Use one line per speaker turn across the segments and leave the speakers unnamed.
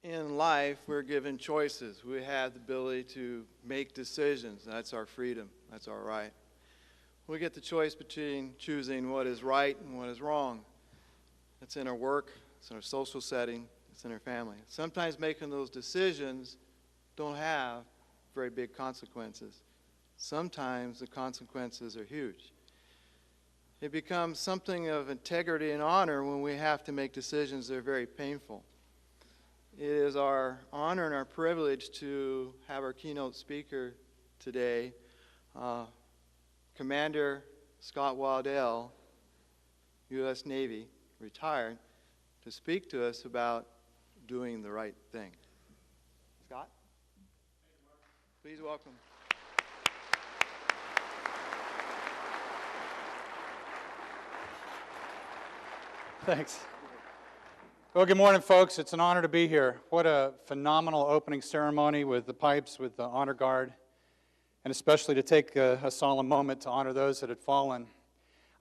In life, we're given choices. We have the ability to make decisions. That's our freedom. That's our right. We get the choice between choosing what is right and what is wrong. It's in our work, it's in our social setting, it's in our family. Sometimes making those decisions don't have very big consequences. Sometimes the consequences are huge. It becomes something of integrity and honor when we have to make decisions that are very painful. It is our honor and our privilege to have our keynote speaker today, Commander Scott Waddle, U.S. Navy, retired, to speak to us about doing the right thing. Scott? Please welcome.
Thanks. Well, good morning, folks. It's an honor to be here. What a phenomenal opening ceremony with the pipes, with the honor guard, and especially to take a solemn moment to honor those that had fallen.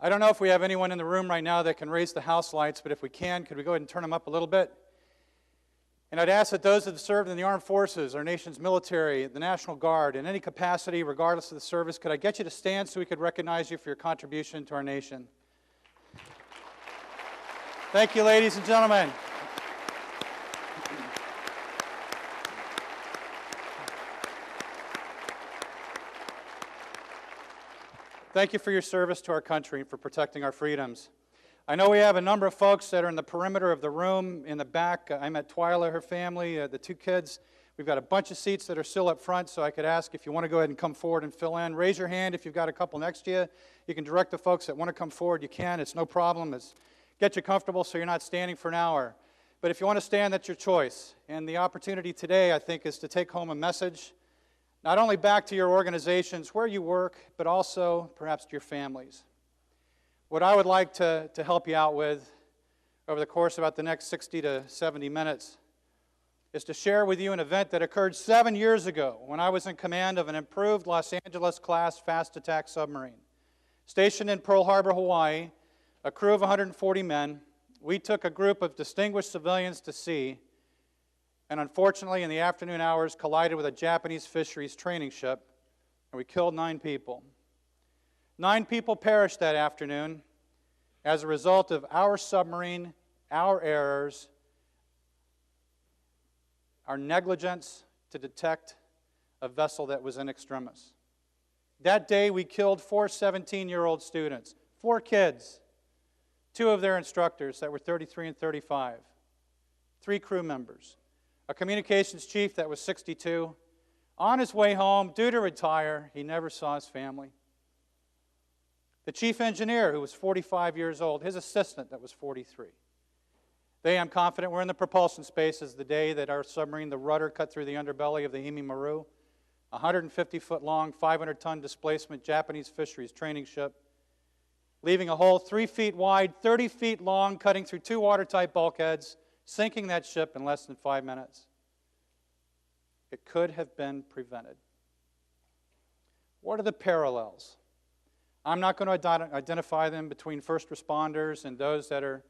I don't know if we have anyone in the room right now that can raise the house lights, but if we can, could we go ahead and turn them up a little bit? And I'd ask that those that have served in the armed forces, our nation's military, the National Guard, in any capacity, regardless of the service, could I get you to stand so we could recognize you for your contribution to our nation? Thank you, ladies and gentlemen. Thank you for your service to our country and for protecting our freedoms. I know we have a number of folks that are in the perimeter of the room in the back. I met Twyla, her family, the two kids. We've got a bunch of seats that are still up front, so I could ask if you want to go ahead and come forward and fill in. Raise your hand if you've got a couple next to you. You can direct the folks that want to come forward. You can. It's no problem. Get you comfortable so you're not standing for an hour. But if you want to stand, that's your choice. And the opportunity today, I think, is to take home a message, not only back to your organizations where you work, but also perhaps to your families. What I would like to help you out with over the course of about the next 60 to 70 minutes is to share with you an event that occurred 7 years ago when I was in command of an improved Los Angeles-class fast attack submarine. Stationed in Pearl Harbor, Hawaii, a crew of 140 men, we took a group of distinguished civilians to sea, and unfortunately in the afternoon hours collided with a Japanese fisheries training ship, and we killed 9 people. 9 people perished that afternoon as a result of our submarine, our errors, our negligence to detect a vessel that was in extremis. That day we killed 4 17-year-old students, 4 kids, 2 of their instructors that were 33 and 35, 3 crew members, a communications chief that was 62. On his way home, due to retire, he never saw his family. The chief engineer, who was 45 years old, his assistant that was 43. They, I'm confident, were in the propulsion spaces the day that our submarine, the rudder, cut through the underbelly of the Hime Maru, a 150-foot long, 500-ton displacement Japanese fisheries training ship, leaving a hole 3 feet wide, 30 feet long, cutting through 2 watertight bulkheads, sinking that ship in less than 5 minutes. It could have been prevented. What are the parallels? I'm not going to identify them between first responders and those that are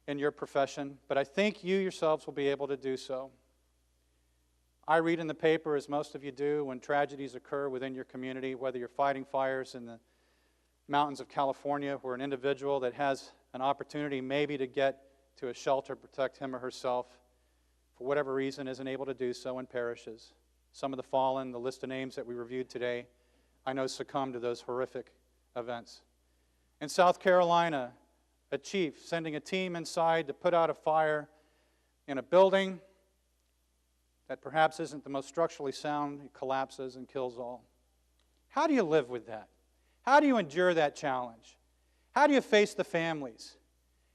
in your profession, but I think you yourselves will be able to do so. I read in the paper, as most of you do, when tragedies occur within your community, whether you're fighting fires in the mountains of California, where an individual that has an opportunity maybe to get to a shelter, protect him or herself, for whatever reason isn't able to do so and perishes. Some of the fallen, the list of names that we reviewed today, I know succumbed to those horrific events. In South Carolina, a chief sending a team inside to put out a fire in a building that perhaps isn't the most structurally sound, it collapses and kills all. How do you live with that? How do you endure that challenge? How do you face the families?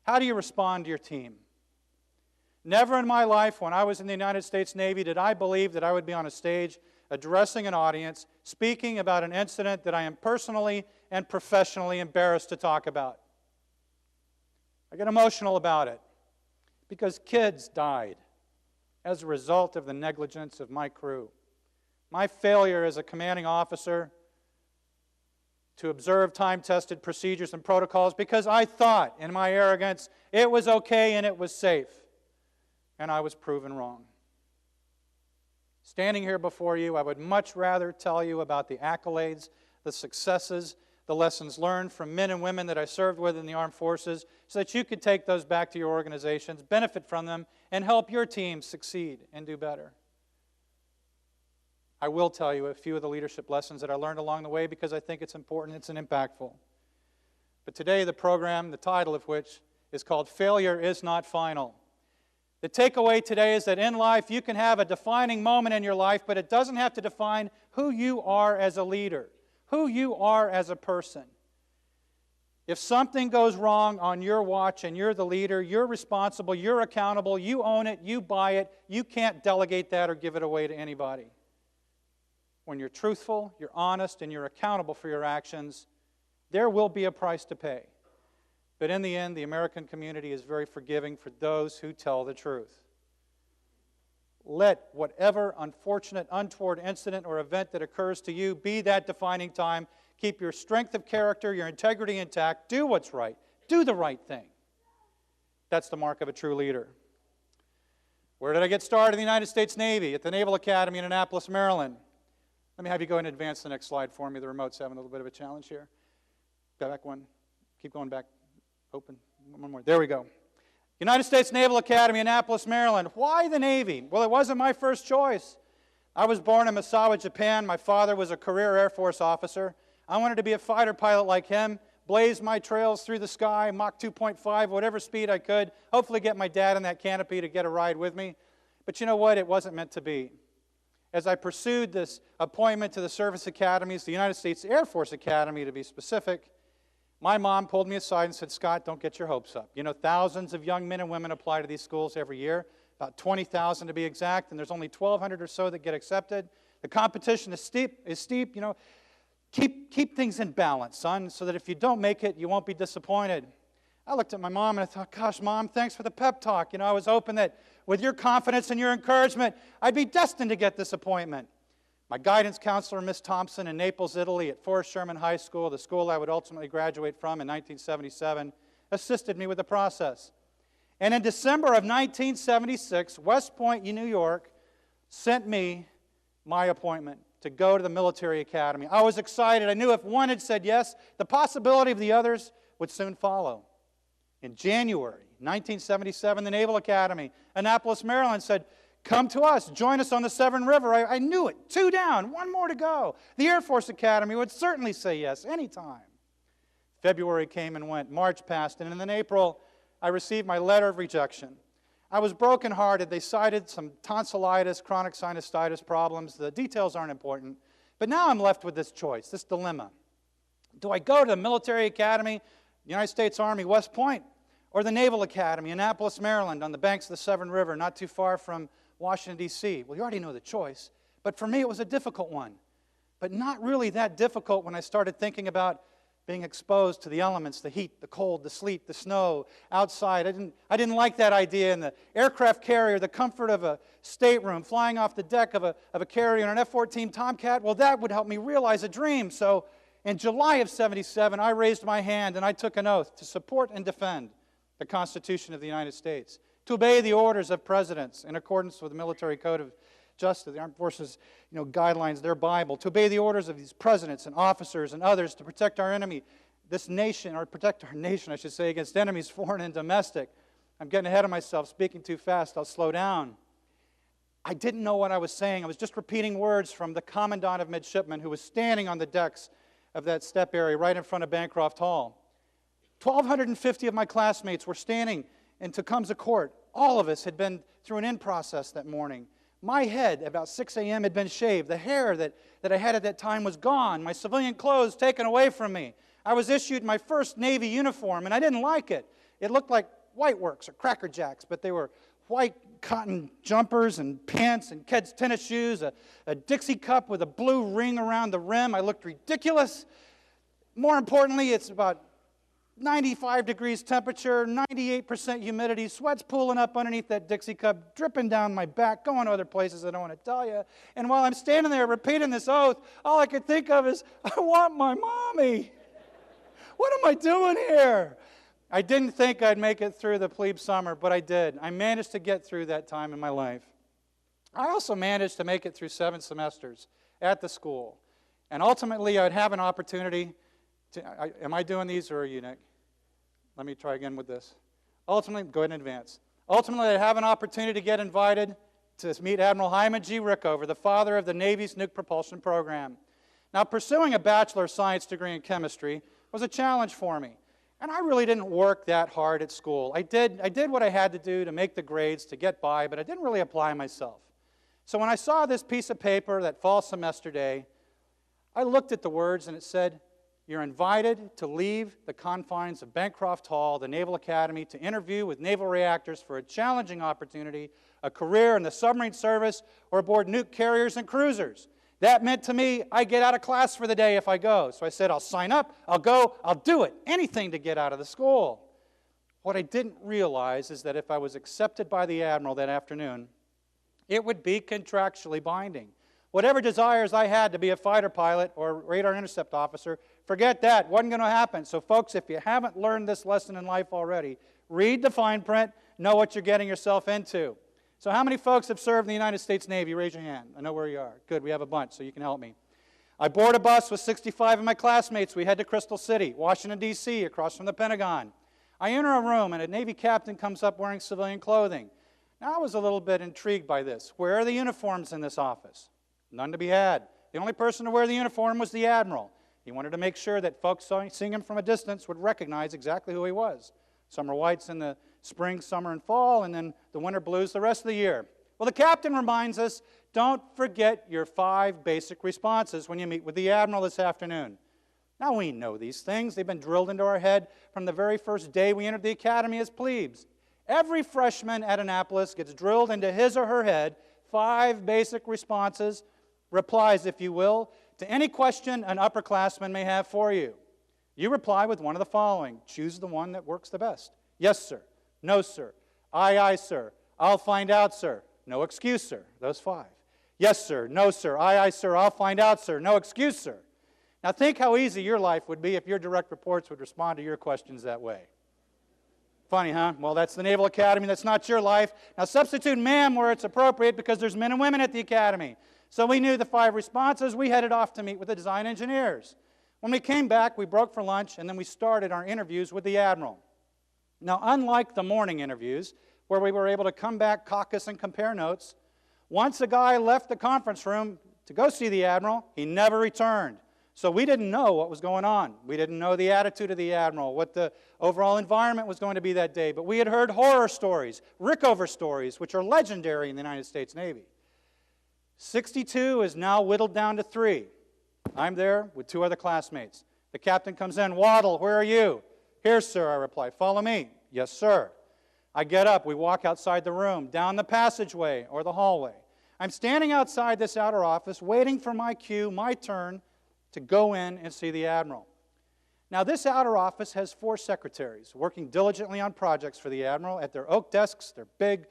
How do you respond to your team? Never in my life, when I was in the United States Navy, did I believe that I would be on a stage addressing an audience, speaking about an incident that I am personally and professionally embarrassed to talk about. I get emotional about it because kids died as a result of the negligence of my crew. My failure as a commanding officer to observe time-tested procedures and protocols because I thought, in my arrogance, it was okay and it was safe. And I was proven wrong. Standing here before you, I would much rather tell you about the accolades, the successes, the lessons learned from men and women that I served with in the armed forces, so that you could take those back to your organizations, benefit from them, and help your team succeed and do better. I will tell you a few of the leadership lessons that I learned along the way because I think it's important, it's impactful. But today the program, the title of which is called Failure is Not Final. The takeaway today is that in life you can have a defining moment in your life, but it doesn't have to define who you are as a leader, who you are as a person. If something goes wrong on your watch and you're the leader, you're responsible, you're accountable, you own it, you buy it, you can't delegate that or give it away to anybody. When you're truthful, you're honest, and you're accountable for your actions, there will be a price to pay. But in the end, the American community is very forgiving for those who tell the truth. Let whatever unfortunate, untoward incident or event that occurs to you be that defining time. Keep your strength of character, your integrity intact. Do what's right. Do the right thing. That's the mark of a true leader. Where did I get started? In the United States Navy, at the Naval Academy in Annapolis, Maryland. Let me have you go ahead and advance the next slide for me. The remote's having a little bit of a challenge here. Back one. Keep going back. Open. One more. There we go. United States Naval Academy, Annapolis, Maryland. Why the Navy? Well, it wasn't my first choice. I was born in Misawa, Japan. My father was a career Air Force officer. I wanted to be a fighter pilot like him, blaze my trails through the sky, Mach 2.5, whatever speed I could, hopefully get my dad in that canopy to get a ride with me. But you know what? It wasn't meant to be. As I pursued this appointment to the service academies, the United States Air Force Academy to be specific, my mom pulled me aside and said, Scott, don't get your hopes up. You know, thousands of young men and women apply to these schools every year, about 20,000 to be exact, and there's only 1,200 or so that get accepted. The competition is steep. You know, keep things in balance, son, so that if you don't make it, you won't be disappointed. I looked at my mom and I thought, gosh, Mom, thanks for the pep talk. You know, I was hoping that with your confidence and your encouragement, I'd be destined to get this appointment. My guidance counselor, Miss Thompson, in Naples, Italy, at Forrest Sherman High School, the school I would ultimately graduate from in 1977, assisted me with the process. And in December of 1976, West Point, New York, sent me my appointment to go to the military academy. I was excited. I knew if one had said yes, the possibility of the others would soon follow. In January 1977, the Naval Academy, Annapolis, Maryland, said, come to us, join us on the Severn River. I knew it. 2 down, 1 more to go. The Air Force Academy would certainly say yes anytime. February came and went. March passed, and in April, I received my letter of rejection. I was brokenhearted. They cited some tonsillitis, chronic sinusitis problems. The details aren't important. But now I'm left with this choice, this dilemma. Do I go to the military academy, United States Army, West Point, or the Naval Academy, Annapolis, Maryland, on the banks of the Severn River, not too far from Washington, D.C.? Well, you already know the choice. But for me, it was a difficult one. But not really that difficult when I started thinking about being exposed to the elements, the heat, the cold, the sleet, the snow, outside. I didn't like that idea. And the aircraft carrier, the comfort of a stateroom, flying off the deck of a carrier in an F-14 Tomcat, well, that would help me realize a dream. So in July of 77, I raised my hand and I took an oath to support and defend the Constitution of the United States, to obey the orders of presidents in accordance with the Military Code of Justice, the Armed Forces guidelines, their Bible, to obey the orders of these presidents and officers and others, to protect our enemy, this nation, or protect our nation, I should say, against enemies foreign and domestic. I'm getting ahead of myself, speaking too fast, I'll slow down. I didn't know what I was saying. I was just repeating words from the Commandant of Midshipmen who was standing on the decks of that step area right in front of Bancroft Hall. 1,250 of my classmates were standing in Tecumseh Court. All of us had been through an in-process that morning. My head, about 6 a.m., had been shaved. The hair that I had at that time was gone. My civilian clothes taken away from me. I was issued my first Navy uniform, and I didn't like it. It looked like White Works or Cracker Jacks, but they were white cotton jumpers and pants and kids' tennis shoes, a Dixie cup with a blue ring around the rim. I looked ridiculous. More importantly, it's about 95 degrees temperature, 98% humidity, sweat's pooling up underneath that Dixie cup, dripping down my back, going to other places I don't want to tell you. And while I'm standing there repeating this oath, all I could think of is, I want my mommy. What am I doing here? I didn't think I'd make it through the plebe summer, but I did. I managed to get through that time in my life. I also managed to make it through 7 semesters at the school. And ultimately, I'd have an opportunity to, am I doing these or are you, Nick? Let me try again with this. Ultimately, go ahead and advance. Ultimately, I'd have an opportunity to get invited to meet Admiral Hyman G. Rickover, the father of the Navy's nuke propulsion program. Now, pursuing a Bachelor of Science degree in chemistry was a challenge for me. And I really didn't work that hard at school. I did what I had to do to make the grades to get by, but I didn't really apply myself. So when I saw this piece of paper that fall semester day, I looked at the words and it said, "You're invited to leave the confines of Bancroft Hall, the Naval Academy, to interview with naval reactors for a challenging opportunity, a career in the submarine service or aboard nuke carriers and cruisers." That meant to me, I get out of class for the day if I go. So I said, I'll sign up, I'll go, I'll do it, anything to get out of the school. What I didn't realize is that if I was accepted by the Admiral that afternoon, it would be contractually binding. Whatever desires I had to be a fighter pilot or radar intercept officer, forget that, wasn't going to happen. So folks, if you haven't learned this lesson in life already, read the fine print, know what you're getting yourself into. So how many folks have served in the United States Navy? Raise your hand. I know where you are. Good, we have a bunch, so you can help me. I board a bus with 65 of my classmates. We head to Crystal City, Washington, D.C., across from the Pentagon. I enter a room, and a Navy captain comes up wearing civilian clothing. Now, I was a little bit intrigued by this. Where are the uniforms in this office? None to be had. The only person to wear the uniform was the Admiral. He wanted to make sure that folks seeing him from a distance would recognize exactly who he was. Summer whites in the spring, summer, and fall, and then the winter blues the rest of the year. Well, the captain reminds us, don't forget your 5 basic responses when you meet with the Admiral this afternoon. Now, we know these things. They've been drilled into our head from the very first day we entered the academy as plebes. Every freshman at Annapolis gets drilled into his or her head 5 basic responses, replies, if you will, to any question an upperclassman may have for you. You reply with one of the following. Choose the one that works the best. Yes, sir. No, sir. Aye, aye, sir. I'll find out, sir. No excuse, sir. Those 5. Yes, sir. No, sir. Aye, aye, sir. I'll find out, sir. No excuse, sir. Now think how easy your life would be if your direct reports would respond to your questions that way. Funny, huh? Well, that's the Naval Academy. That's not your life. Now substitute ma'am where it's appropriate because there's men and women at the academy. So we knew the 5 responses. We headed off to meet with the design engineers. When we came back, we broke for lunch, and then we started our interviews with the Admiral. Now, unlike the morning interviews, where we were able to come back, caucus, and compare notes, once a guy left the conference room to go see the Admiral, he never returned. So we didn't know what was going on. We didn't know the attitude of the Admiral, what the overall environment was going to be that day. But we had heard horror stories, Rickover stories, which are legendary in the United States Navy. 62 is now whittled down to 3. I'm there with 2 other classmates. The captain comes in. Waddle, where are you? Here, sir, I reply. Follow me. Yes, sir. I get up. We walk outside the room, down the passageway or the hallway. I'm standing outside this outer office waiting for my cue, my turn, to go in and see the Admiral. Now, this outer office has 4 secretaries working diligently on projects for the Admiral at their oak desks. They're big.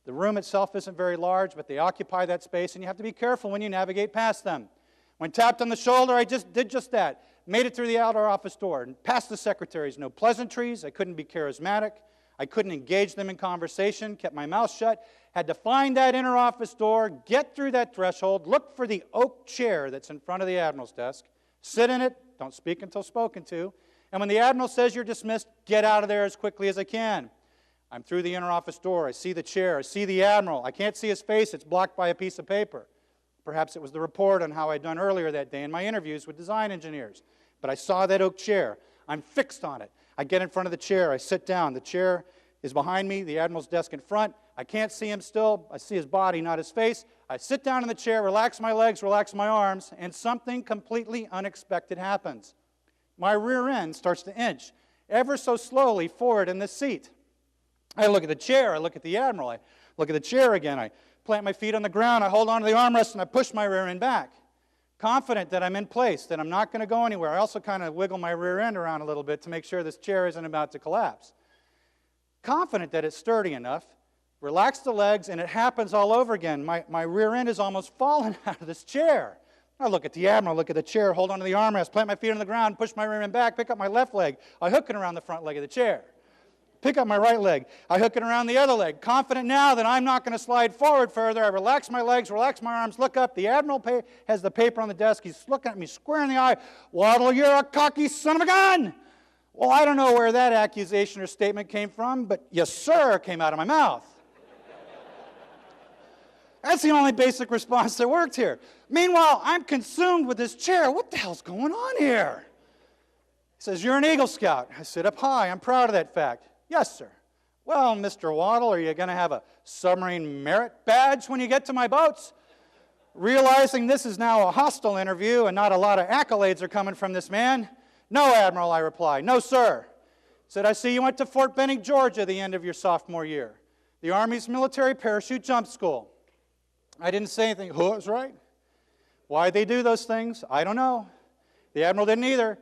The room itself isn't very large, but they occupy that space, and you have to be careful when you navigate past them. When tapped on the shoulder, I did just that. Made it through the outer office door and past the secretaries. No pleasantries. I couldn't be charismatic. I couldn't engage them in conversation. Kept my mouth shut. Had to find that inner office door, get through that threshold, look for the oak chair that's in front of the Admiral's desk, sit in it, don't speak until spoken to, and when the Admiral says you're dismissed, get out of there as quickly as I can. I'm through the inner office door. I see the chair. I see the Admiral. I can't see his face. It's blocked by a piece of paper. Perhaps it was the report on how I'd done earlier that day in my interviews with design engineers. But I saw that oak chair. I'm fixed on it. I get in front of the chair. I sit down. The chair is behind me, the Admiral's desk in front. I can't see him still. I see his body, not his face. I sit down in the chair, relax my legs, relax my arms, and something completely unexpected happens. My rear end starts to inch ever so slowly forward in the seat. I look at the chair. I look at the Admiral. I look at the chair again. I plant my feet on the ground, I hold on to the armrest, and I push my rear end back. Confident that I'm in place, that I'm not going to go anywhere. I also kind of wiggle my rear end around a little bit to make sure this chair isn't about to collapse. Confident that it's sturdy enough, relax the legs, and it happens all over again. My rear end is almost falling out of this chair. I look at the Admiral, look at the chair, hold on to the armrest, plant my feet on the ground, push my rear end back, pick up my left leg. I hook it around the front leg of the chair. pick up my right leg. I hook it around the other leg. Confident now that I'm not going to slide forward further, I relax my legs, relax my arms, look up. The Admiral has the paper on the desk. He's looking at me square in the eye. Waddle, you're a cocky son of a gun. Well, I don't know where that accusation or statement came from, but yes, sir, came out of my mouth. That's the only basic response that worked here. Meanwhile, I'm consumed with this chair. What the hell's going on here? He says, you're an Eagle Scout. I sit up high. I'm proud of that fact. Yes, sir. Well, Mr. Waddle, are you going to have a submarine merit badge when you get to my boats? Realizing this is now a hostile interview and not a lot of accolades are coming from this man. No, Admiral, I reply. No, sir. Said, I see you went to Fort Benning, Georgia, the end of your sophomore year. The Army's military parachute jump school. I didn't say anything. Who was right? Why they do those things, I don't know. The Admiral didn't either.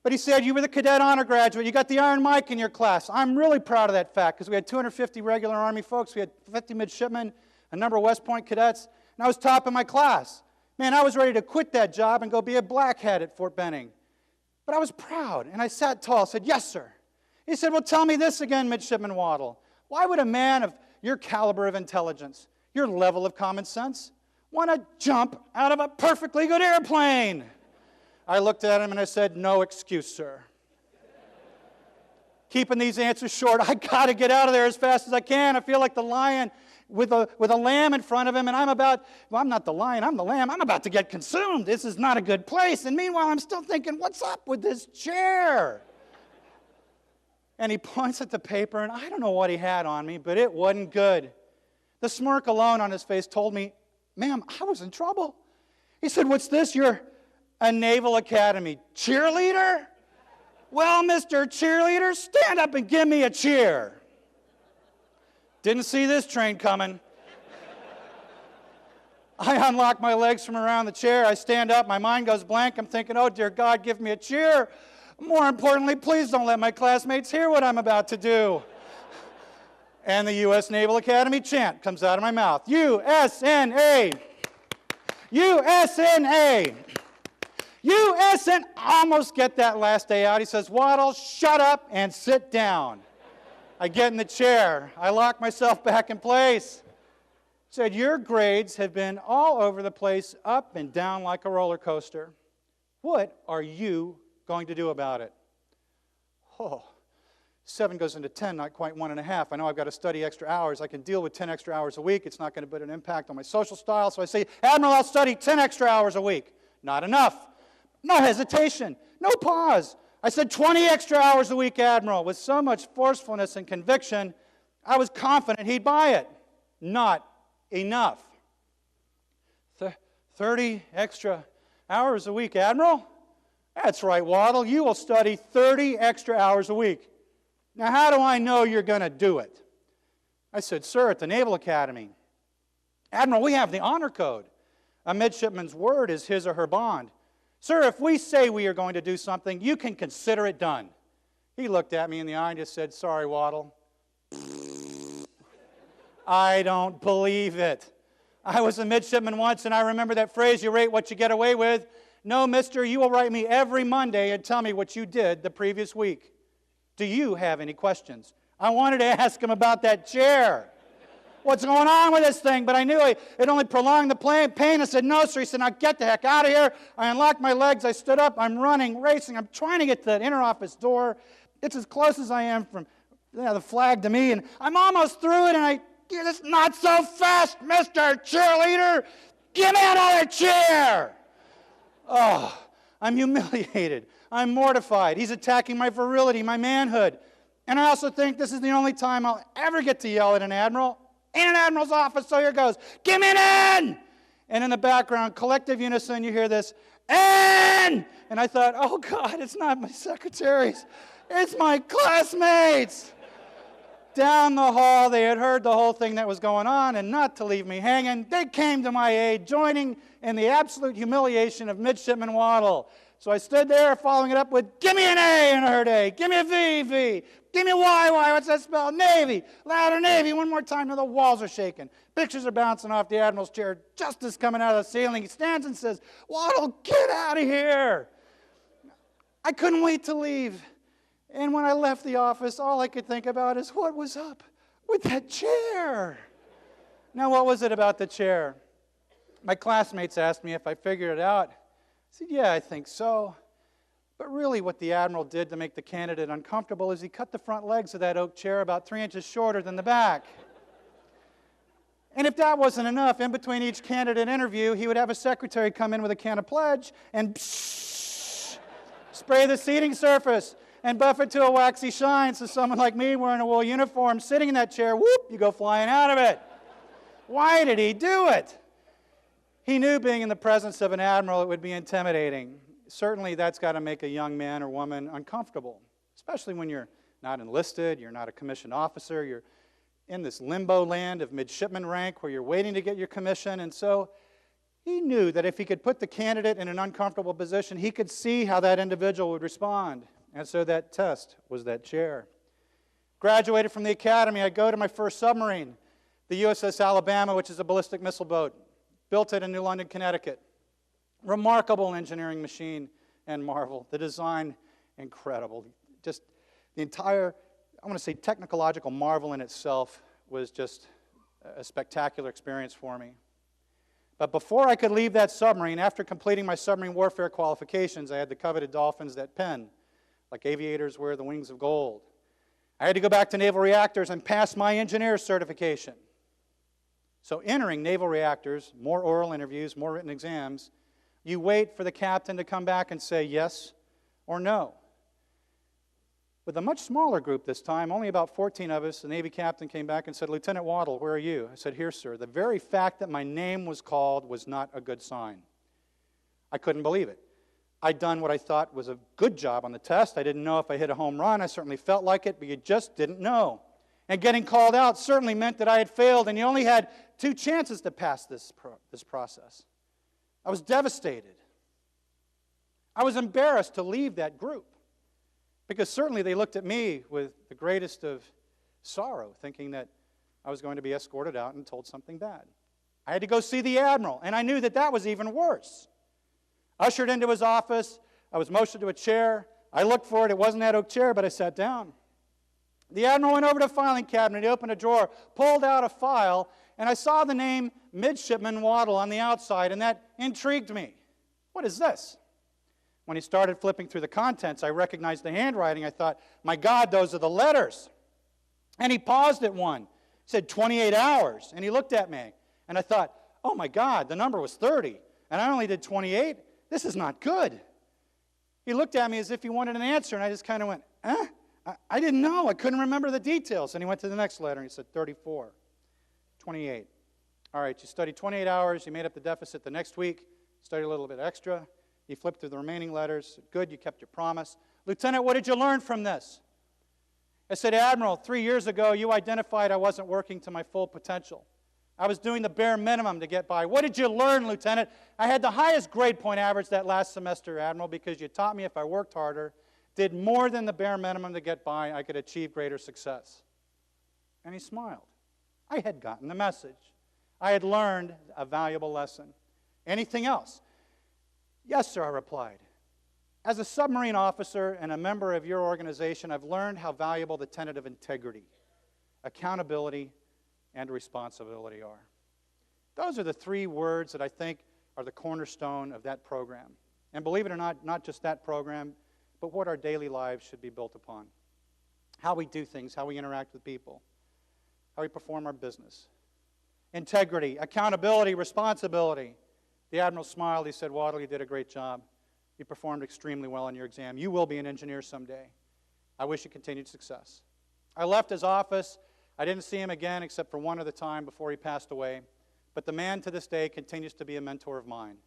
But he said, you were the cadet honor graduate. You got the Iron Mike in your class. I'm really proud of that fact because we had 250 regular Army folks. We had 50 midshipmen, a number of West Point cadets, and I was top in my class. Man, I was ready to quit that job and go be a black hat at Fort Benning. But I was proud, and I sat tall, said, yes, sir. He said, well, tell me this again, Midshipman Waddle. Why would a man of your caliber of intelligence, your level of common sense, want to jump out of a perfectly good airplane? I looked at him and I said, no excuse, sir. Keeping these answers short, I got to get out of there as fast as I can. I feel like the lion with a lamb in front of him, and I'm not the lion, I'm the lamb. I'm about to get consumed. This is not a good place. And meanwhile, I'm still thinking, what's up with this chair? And he points at the paper, and I don't know what he had on me, but it wasn't good. The smirk alone on his face told me, ma'am, I was in trouble. He said, what's this? You're a Naval Academy cheerleader? Well, Mr. Cheerleader, stand up and give me a cheer. Didn't see this train coming. I unlock my legs from around the chair. I stand up. My mind goes blank. I'm thinking, oh, dear God, give me a cheer. More importantly, please don't let my classmates hear what I'm about to do. And the U.S. Naval Academy chant comes out of my mouth. U-S-N-A. U-S-N-A. U-S-N. Almost get that last day out. He says, Waddle, shut up and sit down. I get in the chair. I lock myself back in place. Said, your grades have been all over the place, up and down like a roller coaster. What are you going to do about it? Oh. 7 goes into 10, not quite 1.5. I know I've got to study extra hours. I can deal with 10 extra hours a week. It's not going to put an impact on my social style. So I say, Admiral, I'll study 10 extra hours a week. Not enough. No hesitation. No pause. I said 20 extra hours a week, Admiral. With so much forcefulness and conviction, I was confident he'd buy it. Not enough. 30 extra hours a week, Admiral? That's right, Waddle. You will study 30 extra hours a week. Now, how do I know you're going to do it? I said, sir, at the Naval Academy. Admiral, we have the honor code. A midshipman's word is his or her bond. Sir, if we say we are going to do something, you can consider it done. He looked at me in the eye and just said, sorry, Waddle. I don't believe it. I was a midshipman once, and I remember that phrase, you rate what you get away with. No, mister, you will write me every Monday and tell me what you did the previous week. Do you have any questions? I wanted to ask him about that chair. What's going on with this thing? But I knew it only prolonged the pain. I said, no, sir. He said, now get the heck out of here. I unlocked my legs. I stood up. I'm running, racing. I'm trying to get to that inner office door. It's as close as I am from the flag to me. And I'm almost through it. And it's not so fast, Mr. Cheerleader. Give me another chair. Oh, I'm humiliated. I'm mortified. He's attacking my virility, my manhood. And I also think this is the only time I'll ever get to yell at an admiral in an admiral's office. So here goes, give me an N! And in the background, collective unison, you hear this, N! And I thought, oh God, it's not my secretaries. It's my classmates. Down the hall, they had heard the whole thing that was going on, and not to leave me hanging, they came to my aid, joining in the absolute humiliation of Midshipman Waddle. So I stood there following it up with, give me an A, and I heard A. Give me a V. Give me a Y. What's that spell? Navy. Louder, Navy. One more time. Now the walls are shaking. Pictures are bouncing off the admiral's chair. Justice coming out of the ceiling. He stands and says, Waddle, get out of here. I couldn't wait to leave. And when I left the office, all I could think about is what was up with that chair. Now, what was it about the chair? My classmates asked me if I figured it out. I said, yeah, I think so. But really what the Admiral did to make the candidate uncomfortable is he cut the front legs of that oak chair about 3 inches shorter than the back. And if that wasn't enough, in between each candidate interview, he would have a secretary come in with a can of pledge and spray the seating surface and buff it to a waxy shine so someone like me wearing a wool uniform sitting in that chair, whoop, you go flying out of it. Why did he do it? He knew being in the presence of an admiral, it would be intimidating. Certainly that's got to make a young man or woman uncomfortable, especially when you're not enlisted, you're not a commissioned officer, you're in this limbo land of midshipman rank where you're waiting to get your commission. And so he knew that if he could put the candidate in an uncomfortable position, he could see how that individual would respond. And so that test was that chair. Graduated from the academy, I go to my first submarine, the USS Alabama, which is a ballistic missile boat, built it in New London, Connecticut. Remarkable engineering machine and marvel. The design, incredible. Just the entire, I want to say technological marvel in itself was just a spectacular experience for me. But before I could leave that submarine, after completing my submarine warfare qualifications, I had the coveted dolphins that pen, like aviators wear the wings of gold. I had to go back to naval reactors and pass my engineer certification. So entering naval reactors, more oral interviews, more written exams, you wait for the captain to come back and say yes or no. With a much smaller group this time, only about 14 of us, the Navy captain came back and said, Lieutenant Waddle, where are you? I said, here, sir. The very fact that my name was called was not a good sign. I couldn't believe it. I'd done what I thought was a good job on the test. I didn't know if I hit a home run. I certainly felt like it, but you just didn't know. And getting called out certainly meant that I had failed, and you only had 2 chances to pass this process. I was devastated. I was embarrassed to leave that group because certainly they looked at me with the greatest of sorrow, thinking that I was going to be escorted out and told something bad. I had to go see the admiral, and I knew that that was even worse. Ushered into his office, I was motioned to a chair. I looked for it. It wasn't that oak chair, but I sat down. The admiral went over to the filing cabinet. He opened a drawer, pulled out a file, and I saw the name Midshipman Waddle on the outside, and that intrigued me. What is this? When he started flipping through the contents, I recognized the handwriting. I thought, my God, those are the letters. And he paused at one. He said 28 hours. And he looked at me. And I thought, oh my God, the number was 30. And I only did 28. This is not good. He looked at me as if he wanted an answer. And I just kind of went, I didn't know. I couldn't remember the details. And he went to the next letter and he said 34, 28. All right, you studied 28 hours. You made up the deficit the next week. Studied a little bit extra. He flipped through the remaining letters. Good, you kept your promise. Lieutenant, what did you learn from this? I said, Admiral, 3 years ago you identified I wasn't working to my full potential. I was doing the bare minimum to get by. What did you learn, Lieutenant? I had the highest grade point average that last semester, Admiral, because you taught me if I worked harder, did more than the bare minimum to get by, I could achieve greater success. And he smiled. I had gotten the message. I had learned a valuable lesson. Anything else? Yes, sir, I replied. As a submarine officer and a member of your organization, I've learned how valuable the tenet of integrity, accountability, and responsibility are. Those are the 3 words that I think are the cornerstone of that program. And believe it or not just that program, but what our daily lives should be built upon. How we do things, how we interact with people, how we perform our business. Integrity, accountability, responsibility. The Admiral smiled. He said, Waddle, you did a great job. You performed extremely well on your exam. You will be an engineer someday. I wish you continued success. I left his office. I didn't see him again except for one other time before he passed away. But the man to this day continues to be a mentor of mine,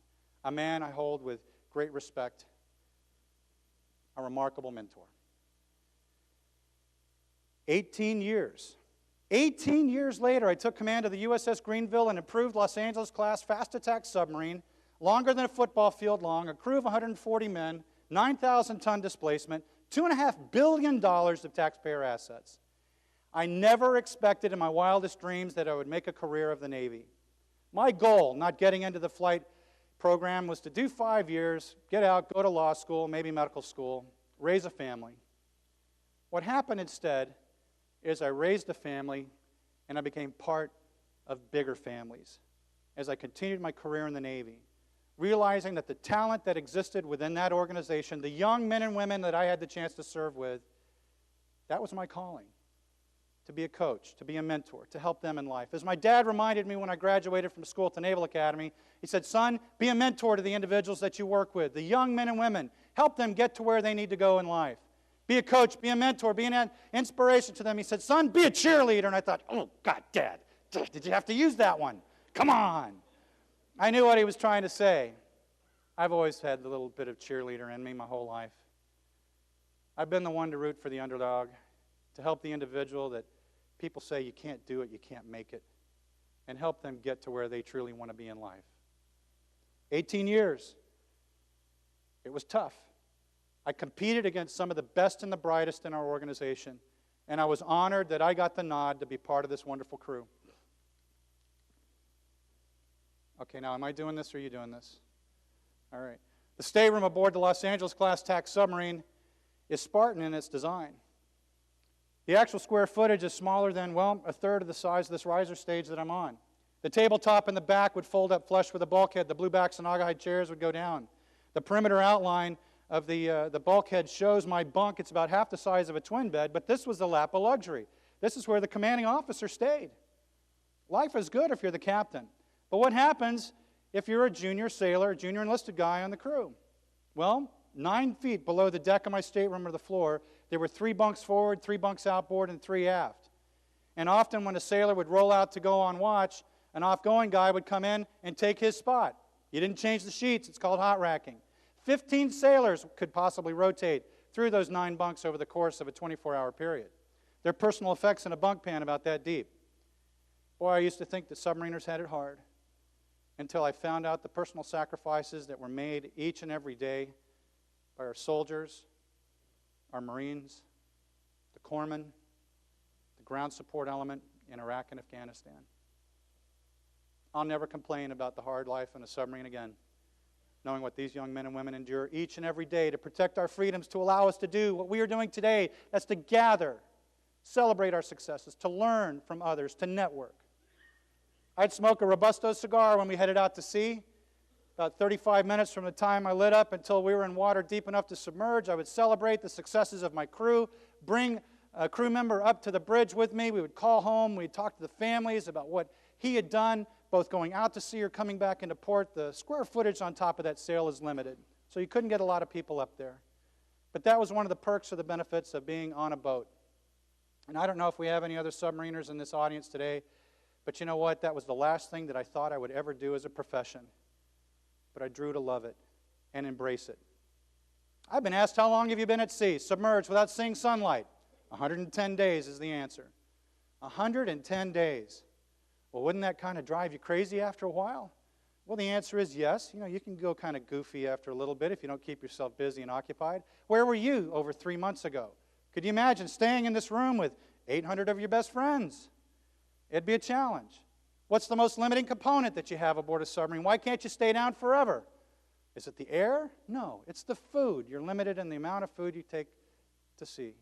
a man I hold with great respect, a remarkable mentor. 18 years later, I took command of the USS Greenville, an improved Los Angeles-class fast-attack submarine, longer than a football field long, a crew of 140 men, 9,000-ton displacement, $2.5 billion of taxpayer assets. I never expected in my wildest dreams that I would make a career of the Navy. My goal, not getting into the flight program, was to do 5 years, get out, go to law school, maybe medical school, raise a family. What happened instead is I raised a family and I became part of bigger families as I continued my career in the Navy, realizing that the talent that existed within that organization, the young men and women that I had the chance to serve with, that was my calling. To be a coach, to be a mentor, to help them in life. As my dad reminded me when I graduated from school at the Naval Academy, he said, son, be a mentor to the individuals that you work with, the young men and women. Help them get to where they need to go in life. Be a coach, be a mentor, be an inspiration to them. He said, son, be a cheerleader. And I thought, oh, God, Dad, did you have to use that one? Come on. I knew what he was trying to say. I've always had a little bit of cheerleader in me my whole life. I've been the one to root for the underdog, to help the individual that people say you can't do it, you can't make it, and help them get to where they truly want to be in life. 18 years. It was tough. I competed against some of the best and the brightest in our organization, and I was honored that I got the nod to be part of this wonderful crew. Okay, now am I doing this or are you doing this? All right. The stateroom aboard the Los Angeles-class attack submarine is Spartan in its design. The actual square footage is smaller than, well, a third of the size of this riser stage that I'm on. The tabletop in the back would fold up flush with the bulkhead. The bluebacks and naugahyde chairs would go down. The perimeter outline of the bulkhead shows my bunk. It's about half the size of a twin bed, but this was the lap of luxury. This is where the commanding officer stayed. Life is good if you're the captain. But what happens if you're a junior sailor, a junior enlisted guy on the crew? Well, 9 feet below the deck of my stateroom or the floor, there were 3 bunks forward, 3 bunks outboard, and 3 aft. And often when a sailor would roll out to go on watch, an off-going guy would come in and take his spot. You didn't change the sheets. It's called hot racking. 15 sailors could possibly rotate through those 9 bunks over the course of a 24-hour period. Their personal effects in a bunk pan about that deep. Boy, I used to think that submariners had it hard until I found out the personal sacrifices that were made each and every day by our soldiers, our Marines, the corpsmen, the ground support element in Iraq and Afghanistan. I'll never complain about the hard life in a submarine again, knowing what these young men and women endure each and every day to protect our freedoms, to allow us to do what we are doing today. That's to gather, celebrate our successes, to learn from others, to network. I'd smoke a Robusto cigar when we headed out to sea. About 35 minutes from the time I lit up until we were in water deep enough to submerge, I would celebrate the successes of my crew, bring a crew member up to the bridge with me. We would call home. We'd talk to the families about what he had done, both going out to sea or coming back into port. The square footage on top of that sail is limited, so you couldn't get a lot of people up there. But that was one of the perks or the benefits of being on a boat. And I don't know if we have any other submariners in this audience today, but you know what? That was the last thing that I thought I would ever do as a profession. But I drew to love it and embrace it. I've been asked, how long have you been at sea, submerged without seeing sunlight? 110 days is the answer. 110 days. Well, wouldn't that kind of drive you crazy after a while? Well, the answer is yes. You know, you can go kind of goofy after a little bit if you don't keep yourself busy and occupied. Where were you over 3 months ago? Could you imagine staying in this room with 800 of your best friends? It'd be a challenge. What's the most limiting component that you have aboard a submarine? Why can't you stay down forever? Is it the air? No, it's the food. You're limited in the amount of food you take to sea.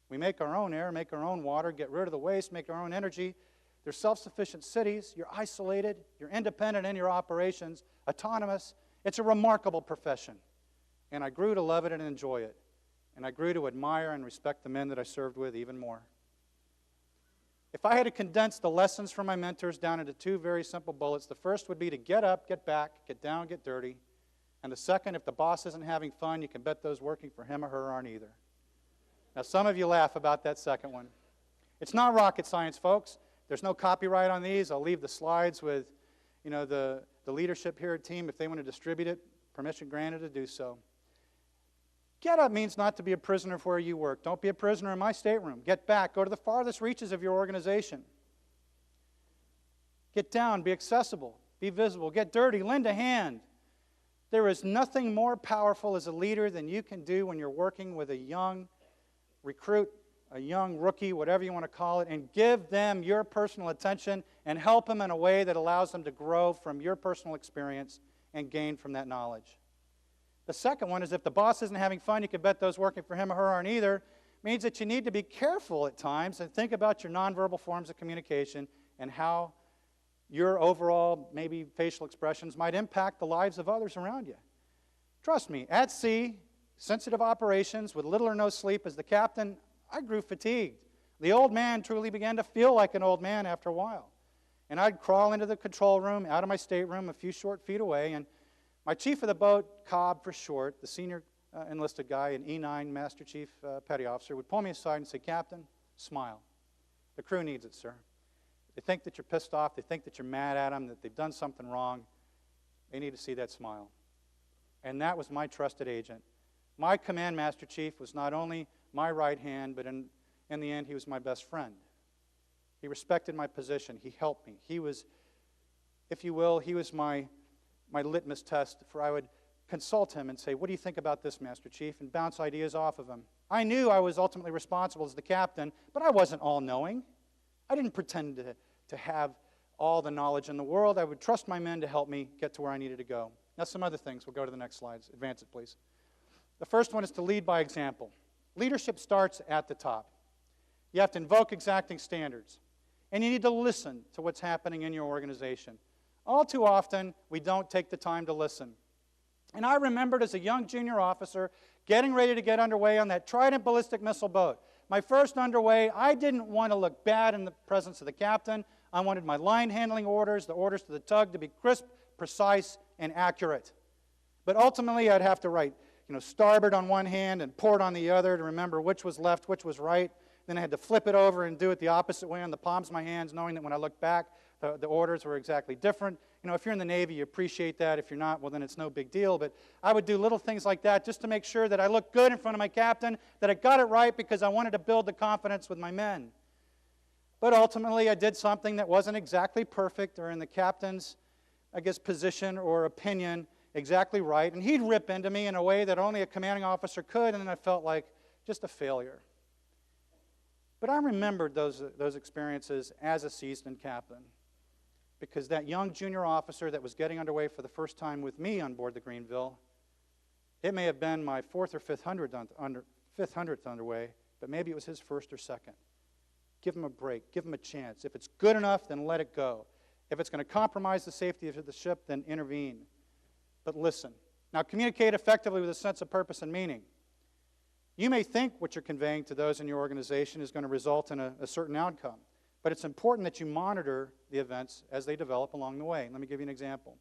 We make our own air, make our own water, get rid of the waste, make our own energy. They're self-sufficient cities. You're isolated. You're independent in your operations, autonomous. It's a remarkable profession. And I grew to love it and enjoy it. And I grew to admire and respect the men that I served with even more. If I had to condense the lessons from my mentors down into 2 very simple bullets, the first would be to get up, get back, get down, get dirty. And the second, if the boss isn't having fun, you can bet those working for him or her aren't either. Now, some of you laugh about that second one. It's not rocket science, folks. There's no copyright on these. I'll leave the slides with, the leadership here at team. If they want to distribute it, permission granted to do so. Get up means not to be a prisoner of where you work. Don't be a prisoner in my stateroom. Get back. Go to the farthest reaches of your organization. Get down. Be accessible. Be visible. Get dirty. Lend a hand. There is nothing more powerful as a leader than you can do when you're working with a young recruit, a young rookie, whatever you want to call it, and give them your personal attention and help them in a way that allows them to grow from your personal experience and gain from that knowledge. The second one is if the boss isn't having fun, you can bet those working for him or her aren't either. means that you need to be careful at times and think about your nonverbal forms of communication and how your overall, maybe facial expressions might impact the lives of others around you. Trust me, at sea, sensitive operations with little or no sleep as the captain, I grew fatigued. The old man truly began to feel like an old man after a while. And I'd crawl into the control room, out of my stateroom, a few short feet away, and my chief of the boat, Cobb for short, the senior enlisted guy, an E9 Master Chief Petty Officer, would pull me aside and say, "Captain, smile. The crew needs it, sir. They think that you're pissed off. They think that you're mad at them, that they've done something wrong. They need to see that smile." And that was my trusted agent. My command master chief was not only my right hand, but in the end, he was my best friend. He respected my position. He helped me. He was, if you will, he was my litmus test, for I would consult him and say, "What do you think about this, Master Chief?" and bounce ideas off of him. I knew I was ultimately responsible as the captain, but I wasn't all-knowing. I didn't pretend to have all the knowledge in the world. I would trust my men to help me get to where I needed to go. Now, some other things. We'll go to the next slides. Advance it, please. The first one is to lead by example. Leadership starts at the top. You have to invoke exacting standards, and you need to listen to what's happening in your organization. All too often, we don't take the time to listen. And I remembered as a young junior officer getting ready to get underway on that Trident ballistic missile boat. My first underway, I didn't want to look bad in the presence of the captain. I wanted my line handling orders, the orders to the tug, to be crisp, precise, and accurate. But ultimately, I'd have to write, starboard on one hand and port on the other to remember which was left, which was right. Then I had to flip it over and do it the opposite way on the palms of my hands, knowing that when I looked back, the orders were exactly different. If you're in the Navy, you appreciate that. If you're not, well, then it's no big deal. But I would do little things like that just to make sure that I looked good in front of my captain, that I got it right because I wanted to build the confidence with my men. But ultimately, I did something that wasn't exactly perfect or in the captain's, position or opinion exactly right. And he'd rip into me in a way that only a commanding officer could, and then I felt like just a failure. But I remembered those experiences as a seasoned captain, because that young junior officer that was getting underway for the first time with me on board the Greenville, it may have been my fourth or fifth hundredth underway, but maybe it was his first or second. Give him a break. Give him a chance. If it's good enough, then let it go. If it's going to compromise the safety of the ship, then intervene. But listen. Now, communicate effectively with a sense of purpose and meaning. You may think what you're conveying to those in your organization is going to result in a certain outcome, but it's important that you monitor the events as they develop along the way. Let me give you an example.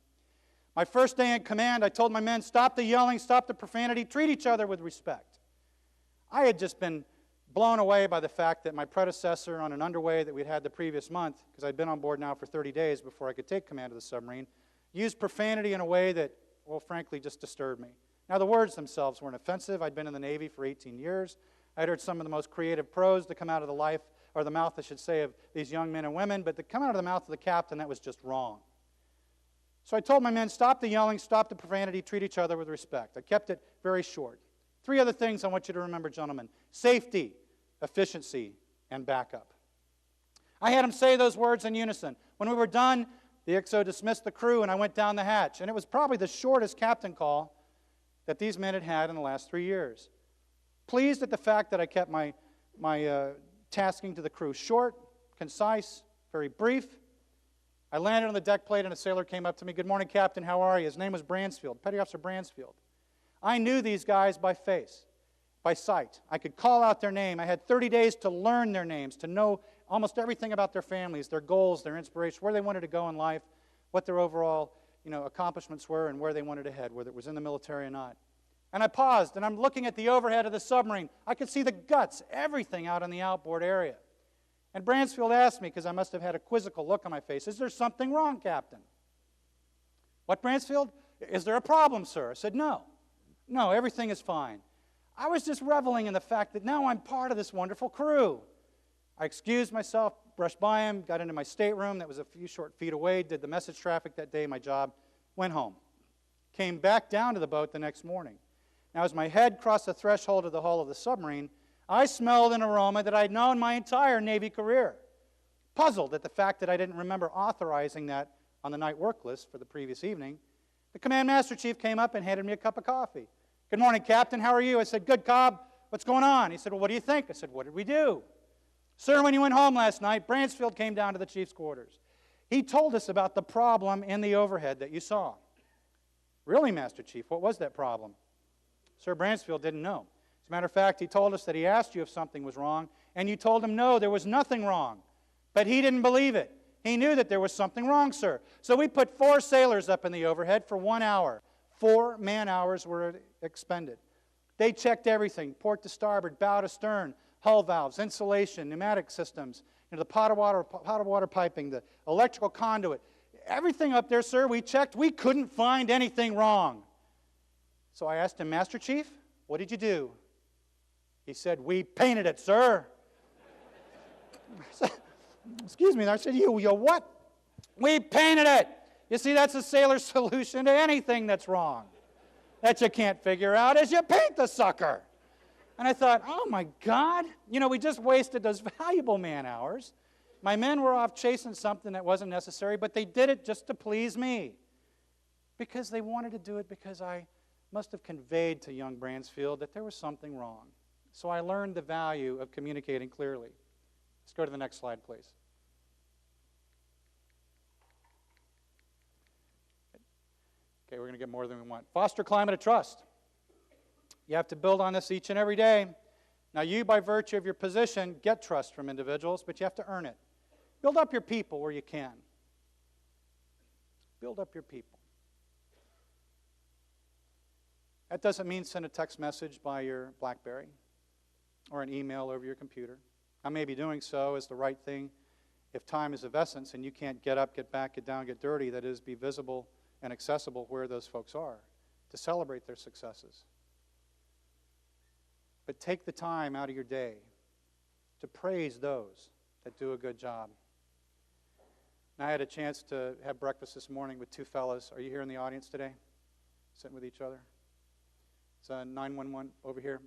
My first day in command, I told my men, stop the yelling, stop the profanity, treat each other with respect. I had just been blown away by the fact that my predecessor on an underway that we'd had the previous month, because I'd been on board now for 30 days before I could take command of the submarine, used profanity in a way that, well, frankly, just disturbed me. Now, the words themselves weren't offensive. I'd been in the Navy for 18 years. I'd heard some of the most creative prose to come out of the life, or the mouth, I should say, of these young men and women, but to come out of the mouth of the captain, that was just wrong. So I told my men, stop the yelling, stop the profanity, treat each other with respect. I kept it very short. 3 other things I want you to remember, gentlemen. Safety, efficiency, and backup. I had them say those words in unison. When we were done, the XO dismissed the crew, and I went down the hatch. And it was probably the shortest captain call that these men had had in the last 3 years. Pleased at the fact that I kept my tasking to the crew short, concise, very brief. I landed on the deck plate, and a sailor came up to me. "Good morning, Captain. How are you?" His name was Bransfield, Petty Officer Bransfield. I knew these guys by face, by sight. I could call out their name. I had 30 days to learn their names, to know almost everything about their families, their goals, their inspiration, where they wanted to go in life, what their overall accomplishments were, and where they wanted to head, whether it was in the military or not. And I paused, and I'm looking at the overhead of the submarine. I could see the guts, everything out in the outboard area. And Bransfield asked me, because I must have had a quizzical look on my face, "Is there something wrong, Captain?" "What, Bransfield? Is there a problem, sir?" I said, No, everything is fine. I was just reveling in the fact that now I'm part of this wonderful crew. I excused myself, brushed by him, got into my stateroom that was a few short feet away, did the message traffic that day, my job, went home. Came back down to the boat the next morning. Now, as my head crossed the threshold of the hull of the submarine, I smelled an aroma that I'd known my entire Navy career. Puzzled at the fact that I didn't remember authorizing that on the night work list for the previous evening, the Command Master Chief came up and handed me a cup of coffee. "Good morning, Captain. How are you?" I said, "Good, Cobb. What's going on? He said, well, what do you think? I said, what did we do? Sir, when you went home last night, Bransfield came down to the chief's quarters. He told us about the problem in the overhead that you saw. Really, Master Chief, what was that problem? Sir, Bransfield didn't know. As a matter of fact, he told us that he asked you if something was wrong, and you told him no, there was nothing wrong. But he didn't believe it. He knew that there was something wrong, sir. So we put 4 sailors up in the overhead for 1 hour. 4 man-hours were expended. They checked everything, port to starboard, bow to stern, hull valves, insulation, pneumatic systems, the pot of water piping, the electrical conduit. Everything up there, sir, we checked. We couldn't find anything wrong. So I asked him, Master Chief, what did you do? He said, we painted it, sir. Excuse me. I said, you what? We painted it. You see, that's a sailor's solution to anything that's wrong, that you can't figure out, is you paint the sucker. And I thought, oh my God, we just wasted those valuable man-hours. My men were off chasing something that wasn't necessary, but they did it just to please me. Because they wanted to do it because I must have conveyed to young Bransfield that there was something wrong. So I learned the value of communicating clearly. Let's go to the next slide, please. Okay, we're going to get more than we want. Foster climate of trust. You have to build on this each and every day. Now, you, by virtue of your position, get trust from individuals, but you have to earn it. Build up your people where you can. Build up your people. That doesn't mean send a text message by your BlackBerry or an email over your computer. Now, maybe doing so is the right thing if time is of essence and you can't get up, get back, get down, get dirty, that is, be visible and accessible where those folks are to celebrate their successes. But take the time out of your day to praise those that do a good job. And I had a chance to have breakfast this morning with 2 fellows. Are you here in the audience today? Sitting with each other? It's 911 over here.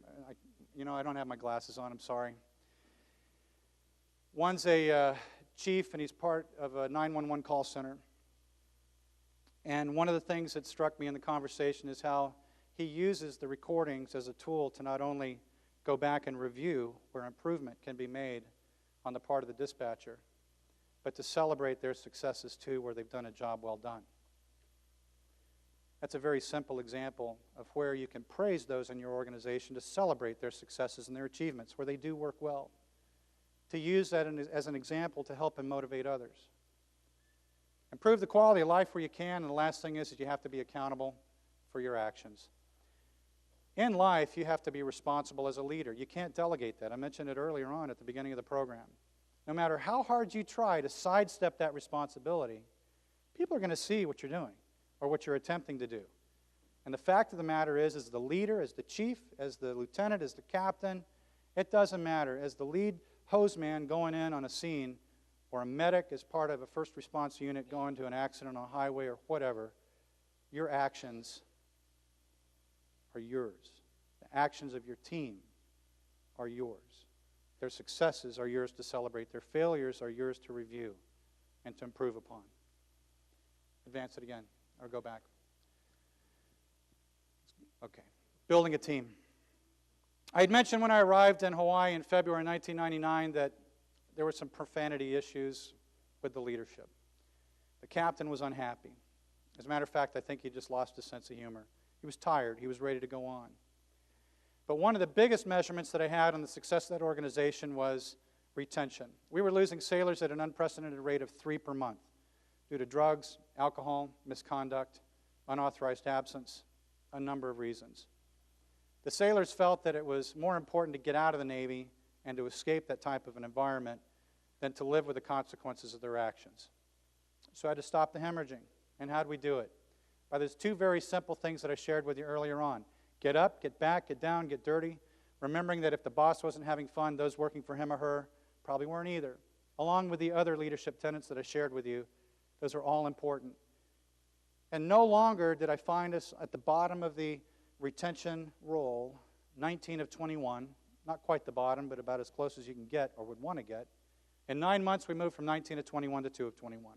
I don't have my glasses on. I'm sorry. One's a chief, and he's part of a 911 call center. And one of the things that struck me in the conversation is how he uses the recordings as a tool to not only go back and review where improvement can be made on the part of the dispatcher, but to celebrate their successes too, where they've done a job well done. That's a very simple example of where you can praise those in your organization to celebrate their successes and their achievements, where they do work well, to use that as an example to help and motivate others. Improve the quality of life where you can, and the last thing is that you have to be accountable for your actions. In life, you have to be responsible as a leader. You can't delegate that. I mentioned it earlier on at the beginning of the program. No matter how hard you try to sidestep that responsibility, people are going to see what you're doing or what you're attempting to do. And the fact of the matter is, as the leader, as the chief, as the lieutenant, as the captain, it doesn't matter. As the lead hose man going in on a scene, or a medic as part of a first response unit going to an accident on a highway or whatever, your actions are yours. The actions of your team are yours. Their successes are yours to celebrate. Their failures are yours to review and to improve upon. Advance it again, or go back. Okay. Building a team. I had mentioned when I arrived in Hawaii in February 1999 that there were some profanity issues with the leadership. The captain was unhappy. As a matter of fact, I think he just lost his sense of humor. He was tired. He was ready to go on. But one of the biggest measurements that I had on the success of that organization was retention. We were losing sailors at an unprecedented rate of 3 per month due to drugs, alcohol, misconduct, unauthorized absence, a number of reasons. The sailors felt that it was more important to get out of the Navy and to escape that type of an environment than to live with the consequences of their actions. So I had to stop the hemorrhaging. And how did we do it? By those 2 very simple things that I shared with you earlier on. Get up, get back, get down, get dirty. Remembering that if the boss wasn't having fun, those working for him or her probably weren't either. Along with the other leadership tenets that I shared with you, those are all important. And no longer did I find us at the bottom of the retention roll, 19 of 21, not quite the bottom, but about as close as you can get or would want to get. In 9 months, we moved from 19 of 21 to 2 of 21.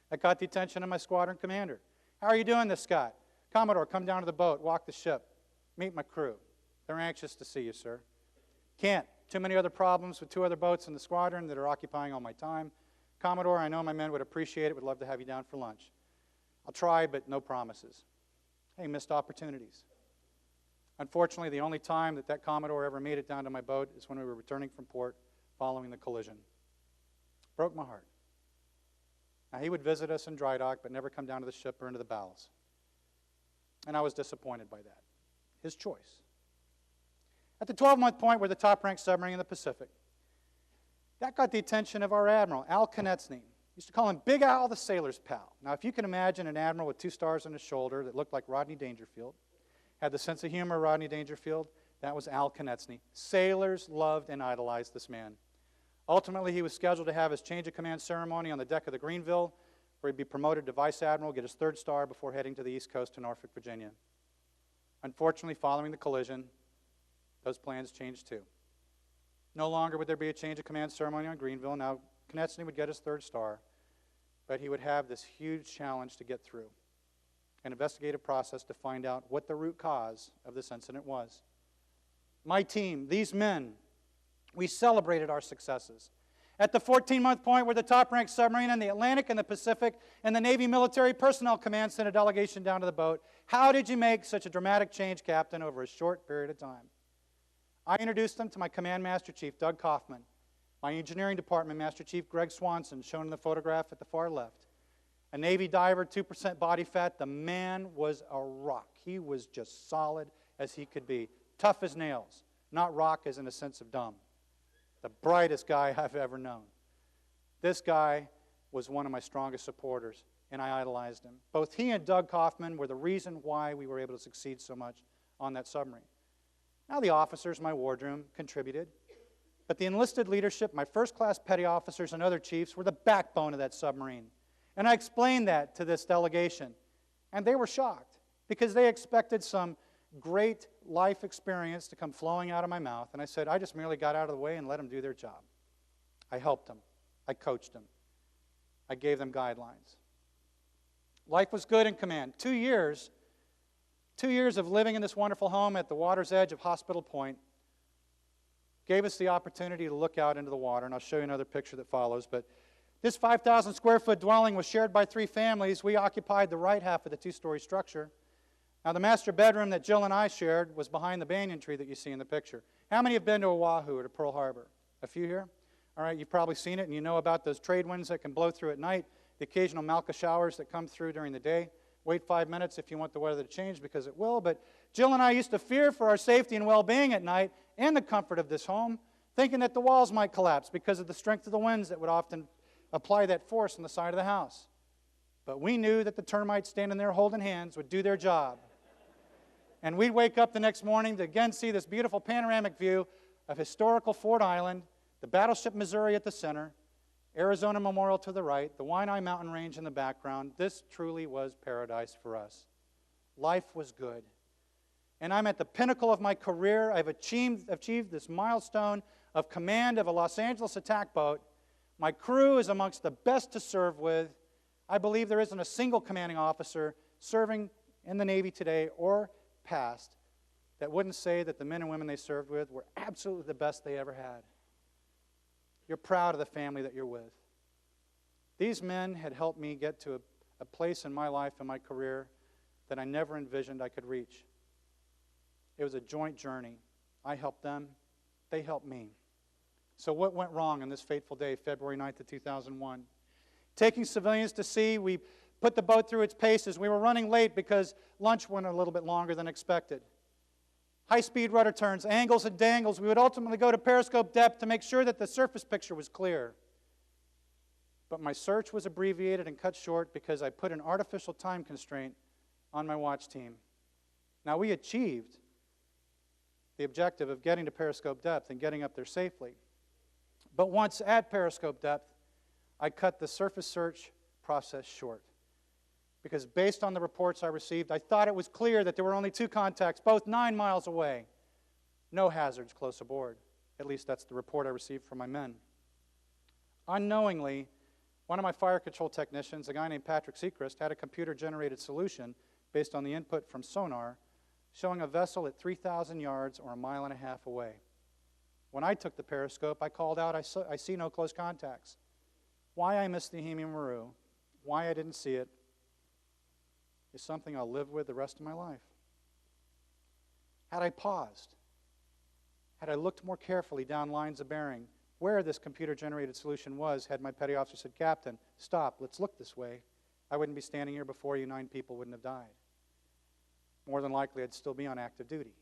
That got the attention of my squadron commander. How are you doing this, Scott? Commodore, come down to the boat, walk the ship, meet my crew. They're anxious to see you, sir. Can't. Too many other problems with 2 other boats in the squadron that are occupying all my time. Commodore, I know my men would appreciate it, would love to have you down for lunch. I'll try, but no promises. Hey, missed opportunities. Unfortunately, the only time that Commodore ever made it down to my boat is when we were returning from port following the collision. Broke my heart. Now, he would visit us in dry dock, but never come down to the ship or into the bows. And I was disappointed by that. His choice. At the 12-month point, we're the top-ranked submarine in the Pacific. That got the attention of our admiral, Al Konechny. Used to call him Big Al, the sailor's pal. Now, if you can imagine an admiral with 2 stars on his shoulder that looked like Rodney Dangerfield, had the sense of humor of Rodney Dangerfield, that was Al Konechny. Sailors loved and idolized this man. Ultimately, he was scheduled to have his change of command ceremony on the deck of the Greenville, where he'd be promoted to vice admiral, get his 3rd star before heading to the East Coast to Norfolk, Virginia. Unfortunately, following the collision, those plans changed too. No longer would there be a change of command ceremony on Greenville. Now, Konechny would get his 3rd star, but he would have this huge challenge to get through, an investigative process to find out what the root cause of this incident was. My team, these men, we celebrated our successes. At the 14-month point, we're the top-ranked submarine in the Atlantic and the Pacific, and the Navy Military Personnel Command sent a delegation down to the boat. How did you make such a dramatic change, Captain, over a short period of time? I introduced them to my Command Master Chief, Doug Kaufman, my Engineering Department Master Chief, Greg Swanson, shown in the photograph at the far left. A Navy diver, 2% body fat. The man was a rock. He was just solid as he could be. Tough as nails. Not rock as in a sense of dumb. The brightest guy I've ever known. This guy was one of my strongest supporters, and I idolized him. Both he and Doug Kaufman were the reason why we were able to succeed so much on that submarine. Now the officers, my wardroom, contributed. But the enlisted leadership, my first-class petty officers and other chiefs, were the backbone of that submarine. And I explained that to this delegation. And they were shocked because they expected some great life experience to come flowing out of my mouth. And I said, I just merely got out of the way and let them do their job. I helped them. I coached them. I gave them guidelines. Life was good in command. 2 years of living in this wonderful home at the water's edge of Hospital Point gave us the opportunity to look out into the water. And I'll show you another picture that follows. But this 5,000 square foot dwelling was shared by 3 families. We occupied the right half of the 2-story structure. Now, the master bedroom that Jill and I shared was behind the banyan tree that you see in the picture. How many have been to Oahu or to Pearl Harbor? A few here? All right, you've probably seen it, and you know about those trade winds that can blow through at night, the occasional Malka showers that come through during the day. Wait 5 minutes if you want the weather to change, because it will. But Jill and I used to fear for our safety and well-being at night and the comfort of this home, thinking that the walls might collapse because of the strength of the winds that would often apply that force on the side of the house. But we knew that the termites standing there holding hands would do their job. And we'd wake up the next morning to again see this beautiful panoramic view of historical Ford Island, the battleship Missouri at the center, Arizona Memorial to the right, the Waianae Mountain Range in the background. This truly was paradise for us. Life was good. And I'm at the pinnacle of my career. I've achieved this milestone of command of a Los Angeles attack boat. My crew is amongst the best to serve with. I believe there isn't a single commanding officer serving in the Navy today or past that wouldn't say that the men and women they served with were absolutely the best they ever had. You're proud of the family that you're with. These men had helped me get to a place in my life and my career that I never envisioned I could reach. It was a joint journey. I helped them. They helped me. So what went wrong on this fateful day, February 9th of 2001? Taking civilians to sea, we put the boat through its paces. We were running late because lunch went a little bit longer than expected. High-speed rudder turns, angles and dangles. We would ultimately go to periscope depth to make sure that the surface picture was clear. But my search was abbreviated and cut short because I put an artificial time constraint on my watch team. Now, we achieved the objective of getting to periscope depth and getting up there safely. But once at periscope depth, I cut the surface search process short. Because based on the reports I received, I thought it was clear that there were only 2 contacts, both 9 miles away. No hazards close aboard. At least that's the report I received from my men. Unknowingly, one of my fire control technicians, a guy named Patrick Seacrest, had a computer-generated solution based on the input from sonar showing a vessel at 3,000 yards or 1.5 miles away. When I took the periscope, I called out, I see no close contacts. Why I missed the Hemi Maru, why I didn't see it, is something I'll live with the rest of my life. Had I paused, had I looked more carefully down lines of bearing, where this computer-generated solution was, had my petty officer said, "Captain, stop, let's look this way," I wouldn't be standing here before you. 9 people wouldn't have died. More than likely, I'd still be on active duty.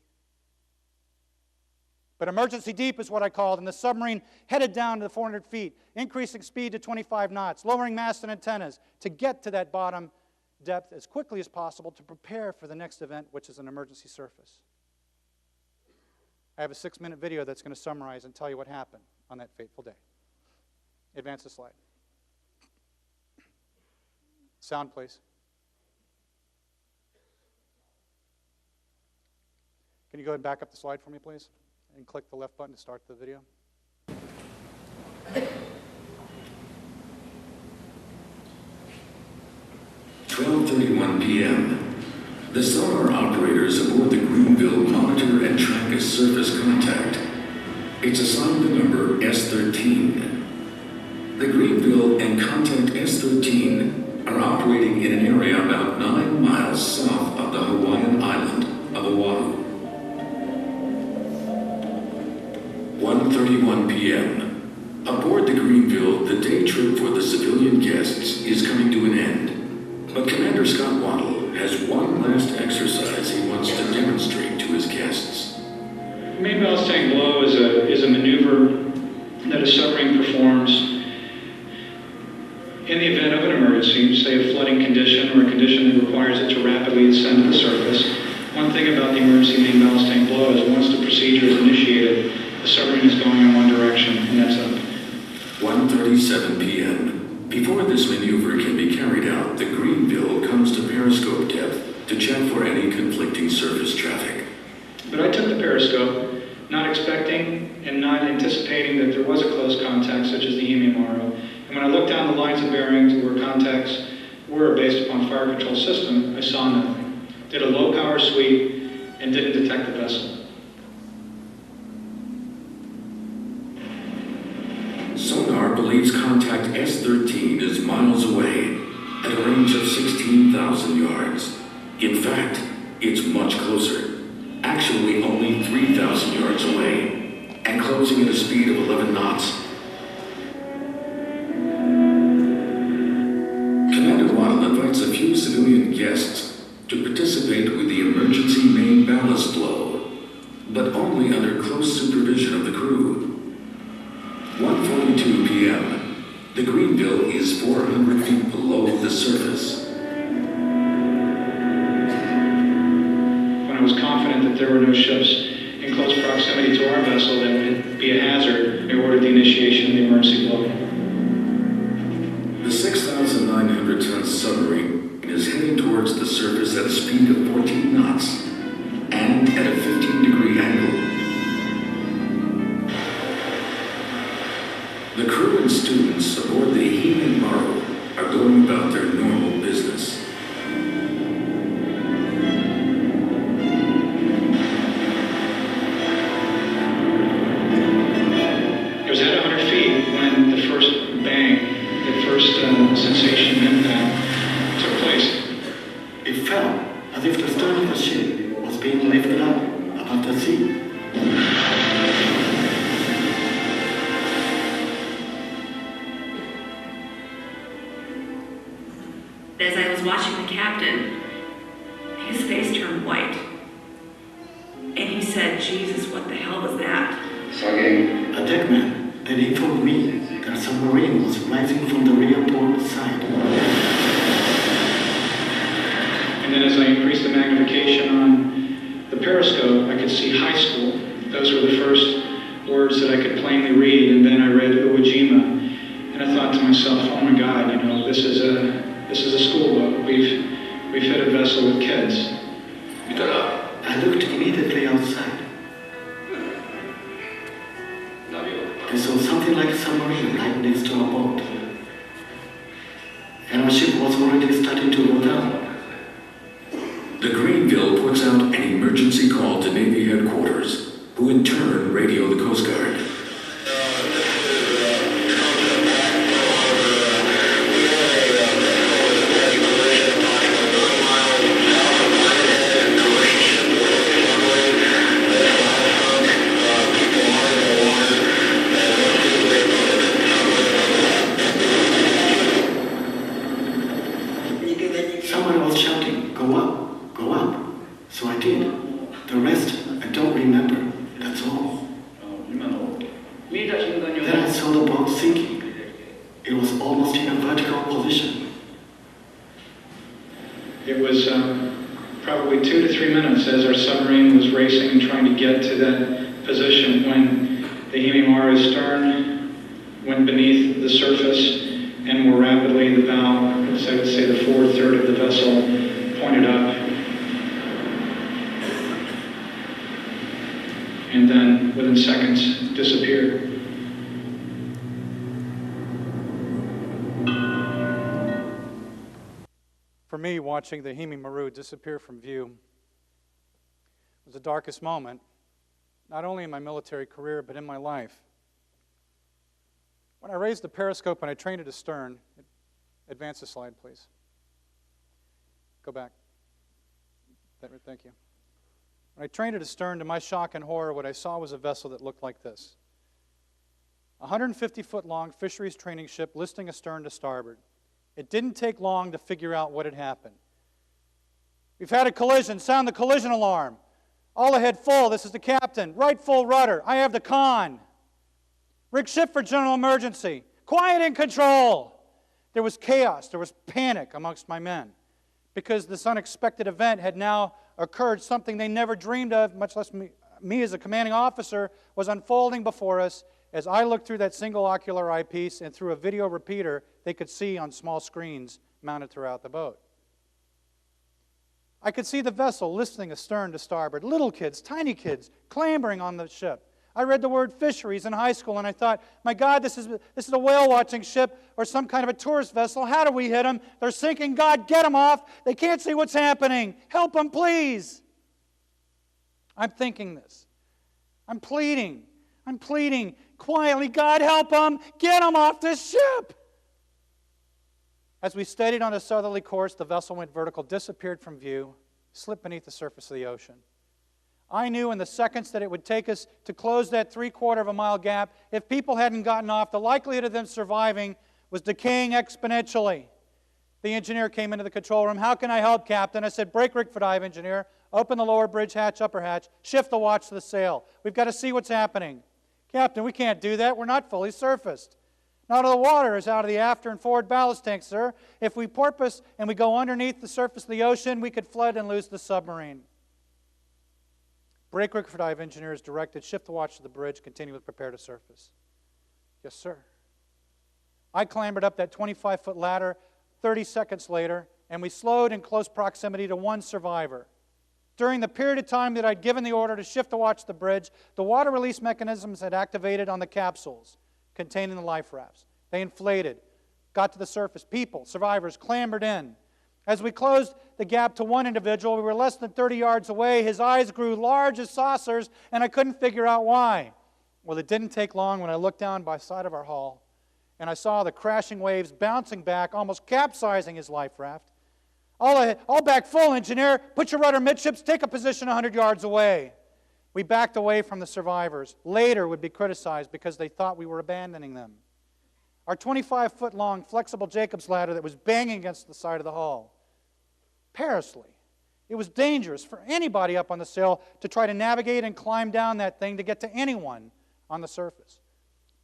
But emergency deep is what I called, and the submarine headed down to the 400 feet, increasing speed to 25 knots, lowering mast and antennas to get to that bottom depth as quickly as possible to prepare for the next event, which is an emergency surface. I have a 6-minute video that's going to summarize and tell you what happened on that fateful day. Advance the slide. Sound, please. Can you go ahead and back up the slide for me, please? And click the left button to start the video.
12:31 p.m. The sonar operators aboard the Greenville monitor and track a surface contact. It's assigned the number S13. The Greenville and contact S13 are operating in an area about 9 miles south of the Hawaiian island of Waddle. 1:31 p.m. Aboard the Greenville, the day trip for the civilian guests is coming to an end. But Commander Scott Waddle has one last exercise he wants to demonstrate to his guests.
Main ballast tank blow is a maneuver that a submarine performs in the event of an emergency, say a flooding condition or a condition that requires it to rapidly ascend to the surface. One thing about the emergency main ballast tank blow is once the procedure is initiated, the submarine is going in one direction, and that's up.
1:37 p.m. Before this maneuver can be carried out, the Greenville comes to periscope depth to check for any conflicting surface traffic.
But I took the periscope, not expecting and not anticipating that there was a close contact such as the Hemi Maru. And when I looked down the lines of bearings where contacts were based upon fire control system, I saw nothing. Did a low power sweep and didn't detect the vessel.
Sonar believes contact S13 is miles away at a range of 16,000 yards. In fact, it's much closer, actually only 3,000 yards away, and closing at a speed of 11 knots. Commander Waddle invites a few civilian guests to participate with the emergency main ballast blow, but only under close supervision of the crew. 1:42 p.m. The Greenville is 400 feet below the surface.
When I was confident that there were no ships in close proximity to our vessel that would be a hazard, I ordered the initiation of the emergency blow.
The 6,900-ton submarine is heading towards the surface at a speed of 14 knots and at a 15-degree angle. The crew and students aboard the Hemi Maru are going about their normal business.
It was at 100 feet when the first bang, the first sensation of impact took place.
It felt as if the stern of the ship was being lifted up above the sea.
As I was watching the captain, his face turned white. And he said, "Jesus, what the hell was that?"
A deckman then informed me that a submarine was rising from the rear port side.
And then as I increased the magnification on the periscope, I could see high school. Those were the first words that I could plainly read, and then I read Iwo Jima. And I thought to myself, oh my God, this is a school boat. We've hit a vessel with kids.
I looked immediately outside. I saw something like a submarine right next to our boat. And our ship was already starting to go down.
The Greenville puts out an emergency emergency call to Navy headquarters, who in turn radio the Coast Guard.
Someone was shouting, "Go up, go up." So I did. The rest, I don't remember. That's all. Then I saw the boat sinking. It was almost in a vertical position.
It was probably 2 to 3 minutes as our submarine was racing and trying to get to that position when the Himimara's stern went beneath the surface, and more rapidly the bow, as I would say the forward third of the vessel, pointed up. And then within seconds disappeared.
For me, watching the Himi-Maru disappear from view was the darkest moment, not only in my military career, but in my life. When I raised the periscope and I trained it astern, advance the slide, please. Go back. Thank you. When I trained it astern, to my shock and horror, what I saw was a vessel that looked like this. A 150-foot-long fisheries training ship listing astern to starboard. It didn't take long to figure out what had happened. We've had a collision. Sound the collision alarm. All ahead full. This is the captain. Right full rudder. I have the con. Rig shift for general emergency. Quiet in control. There was chaos. There was panic amongst my men because this unexpected event had now occurred, something they never dreamed of, much less me as a commanding officer, was unfolding before us. As I looked through that single ocular eyepiece and through a video repeater they could see on small screens mounted throughout the boat. I could see the vessel listing astern to starboard, little kids, tiny kids, clambering on the ship. I read the word fisheries in high school and I thought, my God, this is a whale-watching ship or some kind of a tourist vessel. How do we hit them? They're sinking. God, get them off. They can't see what's happening. Help them, please. I'm thinking this. I'm pleading quietly, God, help them. Get them off this ship. As we steadied on a southerly course, the vessel went vertical, disappeared from view, slipped beneath the surface of the ocean. I knew in the seconds that it would take us to close that 3/4 of a mile gap, if people hadn't gotten off, the likelihood of them surviving was decaying exponentially. The engineer came into the control room. How can I help, Captain? I said, break rig for dive, engineer. Open the lower bridge hatch, upper hatch. Shift the watch to the sail. We've got to see what's happening. Captain, we can't do that. We're not fully surfaced. None of the water is out of the after and forward ballast tanks, sir. If we porpoise and we go underneath the surface of the ocean, we could flood and lose the submarine. Break rig for dive, engineers directed. Shift the watch to the bridge. Continue with prepare to surface. Yes, sir. I clambered up that 25-foot ladder 30 seconds later, and we slowed in close proximity to one survivor. During the period of time that I'd given the order to shift the watch to the bridge, the water release mechanisms had activated on the capsules containing the life rafts. They inflated, got to the surface. People, survivors, clambered in. As we closed the gap to one individual, we were less than 30 yards away. His eyes grew large as saucers, and I couldn't figure out why. Well, it didn't take long when I looked down by the side of our hull, and I saw the crashing waves bouncing back, almost capsizing his life raft. All back full, engineer. Put your rudder midships. Take a position 100 yards away. We backed away from the survivors. Later would be criticized because they thought we were abandoning them. Our 25-foot-long flexible Jacob's ladder that was banging against the side of the hull. Perilously. It was dangerous for anybody up on the sail to try to navigate and climb down that thing to get to anyone on the surface.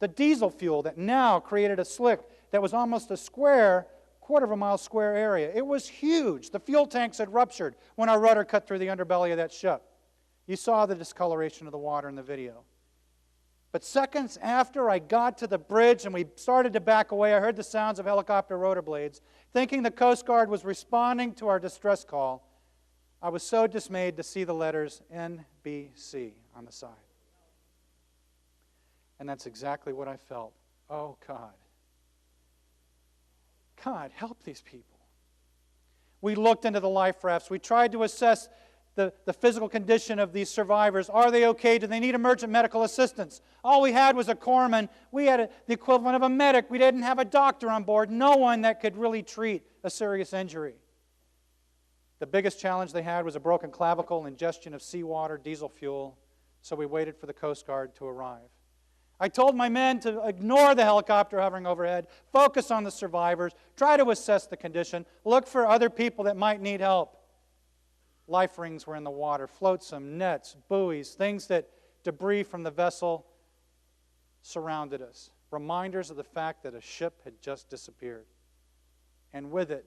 The diesel fuel that now created a slick that was almost a square, 1/4 of a mile square area. It was huge. The fuel tanks had ruptured when our rudder cut through the underbelly of that ship. You saw the discoloration of the water in the video. But seconds after I got to the bridge and we started to back away, I heard the sounds of helicopter rotor blades. Thinking the Coast Guard was responding to our distress call, I was so dismayed to see the letters NBC on the side. And that's exactly what I felt. Oh, God. God, help these people. We looked into the life rafts. We tried to assess the physical condition of these survivors. Are they okay? Do they need emergent medical assistance? All we had was a corpsman. We had the equivalent of a medic. We didn't have a doctor on board. No one that could really treat a serious injury. The biggest challenge they had was a broken clavicle, ingestion of seawater, diesel fuel. So we waited for the Coast Guard to arrive. I told my men to ignore the helicopter hovering overhead, focus on the survivors, try to assess the condition, look for other people that might need help. Life rings were in the water, flotsam, nets, buoys, things that debris from the vessel surrounded us. Reminders of the fact that a ship had just disappeared. And with it,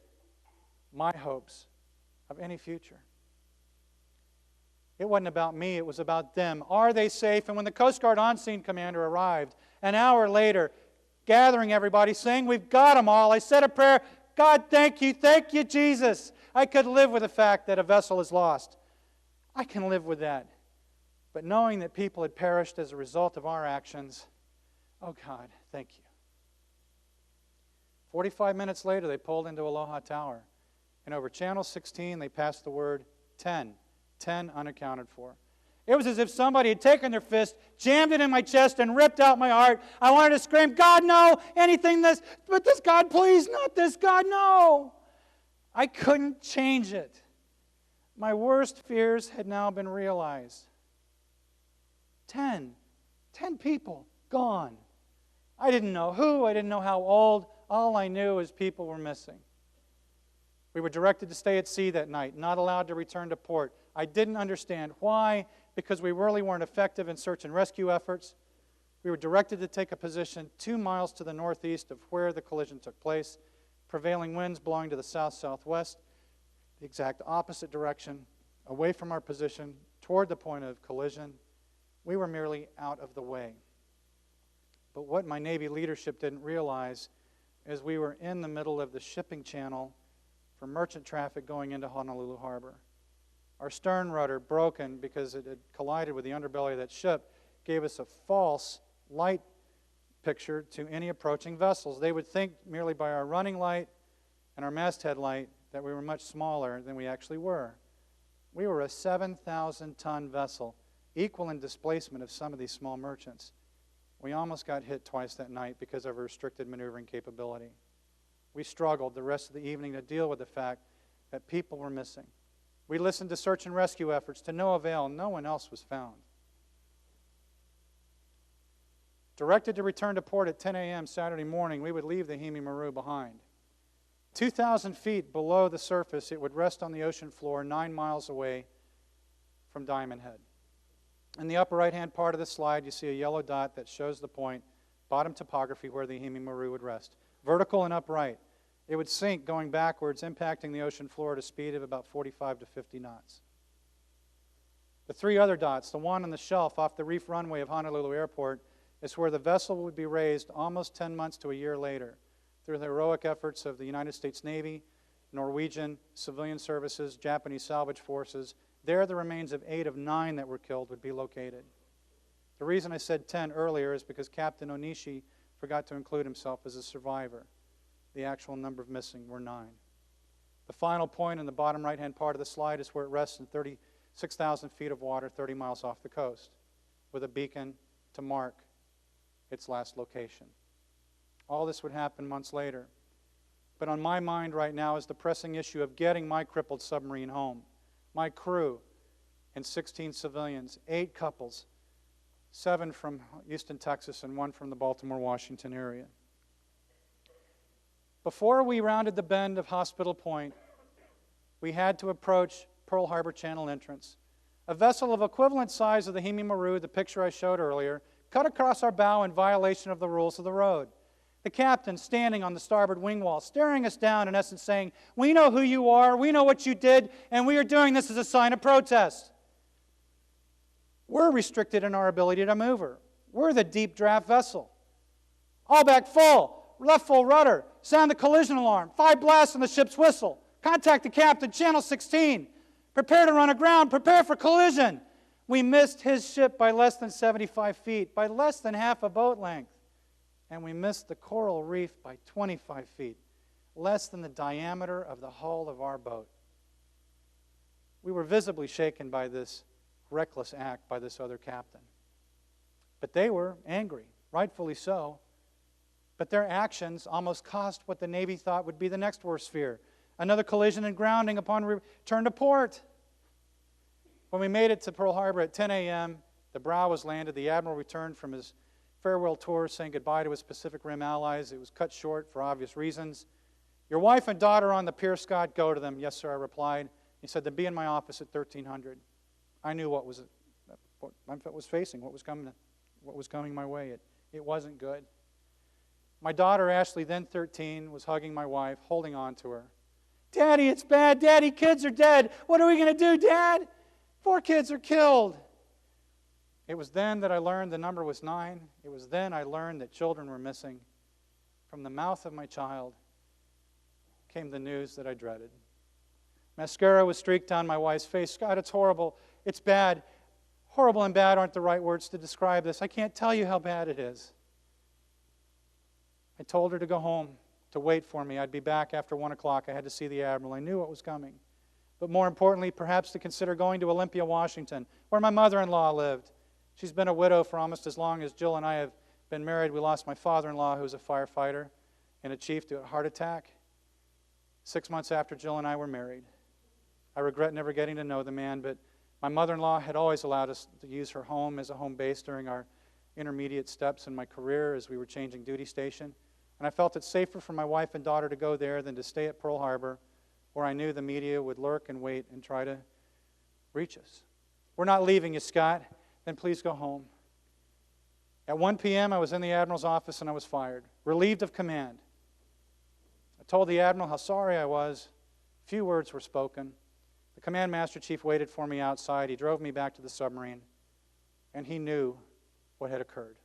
my hopes of any future. It wasn't about me, it was about them. Are they safe? And when the Coast Guard on-scene commander arrived, an hour later, gathering everybody, saying, "We've got them all," I said a prayer, "God, thank you, Jesus." I could live with the fact that a vessel is lost. I can live with that. But knowing that people had perished as a result of our actions, oh God, thank you. 45 minutes later, they pulled into Aloha Tower. And over Channel 16, they passed the word 10 unaccounted for. It was as if somebody had taken their fist, jammed it in my chest, and ripped out my heart. I wanted to scream, "God, no! Anything this, but this, God, please, not this, God, no!" I couldn't change it. My worst fears had now been realized. 10 people gone. I didn't know who, I didn't know how old. All I knew is people were missing. We were directed to stay at sea that night, not allowed to return to port. I didn't understand why, because we really weren't effective in search and rescue efforts. We were directed to take a position 2 miles to the northeast of where the collision took place, prevailing winds blowing to the south-southwest, the exact opposite direction, away from our position, toward the point of collision. We were merely out of the way. But what my Navy leadership didn't realize is we were in the middle of the shipping channel for merchant traffic going into Honolulu Harbor. Our stern rudder, broken because it had collided with the underbelly of that ship, gave us a false light picture to any approaching vessels. They would think merely by our running light and our masthead light that we were much smaller than we actually were. We were a 7,000-ton vessel, equal in displacement of some of these small merchants. We almost got hit twice that night because of our restricted maneuvering capability. We struggled the rest of the evening to deal with the fact that people were missing. We listened to search and rescue efforts to no avail. No one else was found. Directed to return to port at 10 a.m. Saturday morning, we would leave the Hime Maru behind. 2,000 feet below the surface, it would rest on the ocean floor 9 miles away from Diamond Head. In the upper right-hand part of the slide, you see a yellow dot that shows the point, bottom topography, where the Hime Maru would rest. Vertical and upright. It would sink going backwards, impacting the ocean floor at a speed of about 45 to 50 knots. The 3 other dots, the one on the shelf off the reef runway of Honolulu Airport, is where the vessel would be raised almost 10 months to a year later through the heroic efforts of the United States Navy, Norwegian civilian services, Japanese salvage forces. There, the remains of 8 of 9 that were killed would be located. The reason I said 10 earlier is because Captain Onishi forgot to include himself as a survivor. The actual number of missing were 9. The final point in the bottom right-hand part of the slide is where it rests in 36,000 feet of water 30 miles off the coast, with a beacon to mark its last location. All this would happen months later. But on my mind right now is the pressing issue of getting my crippled submarine home. My crew and 16 civilians, 8 couples, 7 from Houston, Texas, and 1 from the Baltimore, Washington area. Before we rounded the bend of Hospital Point, we had to approach Pearl Harbor Channel entrance. A vessel of equivalent size of the Hime Maru, the picture I showed earlier, cut across our bow in violation of the rules of the road. The captain standing on the starboard wing wall, staring us down, in essence saying, "We know who you are, we know what you did, and we are doing this as a sign of protest." We're restricted in our ability to maneuver. We're the deep draft vessel. All back full, left full rudder, sound the collision alarm, 5 blasts on the ship's whistle, contact the captain, channel 16, prepare to run aground, prepare for collision. We missed his ship by less than 75 feet, by less than half a boat length. And we missed the coral reef by 25 feet, less than the diameter of the hull of our boat. We were visibly shaken by this reckless act by this other captain. But they were angry, rightfully so. But their actions almost cost what the Navy thought would be the next worst fear: another collision and grounding upon return to port. When we made it to Pearl Harbor at 10 a.m., the Brow was landed. The Admiral returned from his farewell tour, saying goodbye to his Pacific Rim allies. It was cut short for obvious reasons. "Your wife and daughter on the pier, Scott. Go to them." "Yes, sir," I replied. He said, "Then be in my office at 1300. I knew what I was facing, what was coming my way. It wasn't good. My daughter, Ashley, then 13, was hugging my wife, holding on to her. "Daddy, it's bad. Daddy, kids are dead. What are we going to do, Dad? 4 kids are killed." It was then that I learned the number was 9. It was then I learned that children were missing. From the mouth of my child came the news that I dreaded. Mascara was streaked down my wife's face. "Scott, it's horrible. It's bad." Horrible and bad aren't the right words to describe this. I can't tell you how bad it is. I told her to go home, to wait for me. I'd be back after 1 o'clock. I had to see the Admiral. I knew what was coming. But more importantly, perhaps to consider going to Olympia, Washington, where my mother-in-law lived. She's been a widow for almost as long as Jill and I have been married. We lost my father-in-law, who was a firefighter and a chief, to a heart attack 6 months after Jill and I were married. I regret never getting to know the man, but my mother-in-law had always allowed us to use her home as a home base during our intermediate steps in my career as we were changing duty station. And I felt it safer for my wife and daughter to go there than to stay at Pearl Harbor, where I knew the media would lurk and wait and try to reach us. "We're not leaving you, Scott." "Then please go home." At 1 p.m., I was in the Admiral's office and I was fired, relieved of command. I told the Admiral how sorry I was. Few words were spoken. The Command Master Chief waited for me outside. He drove me back to the submarine, and he knew what had occurred.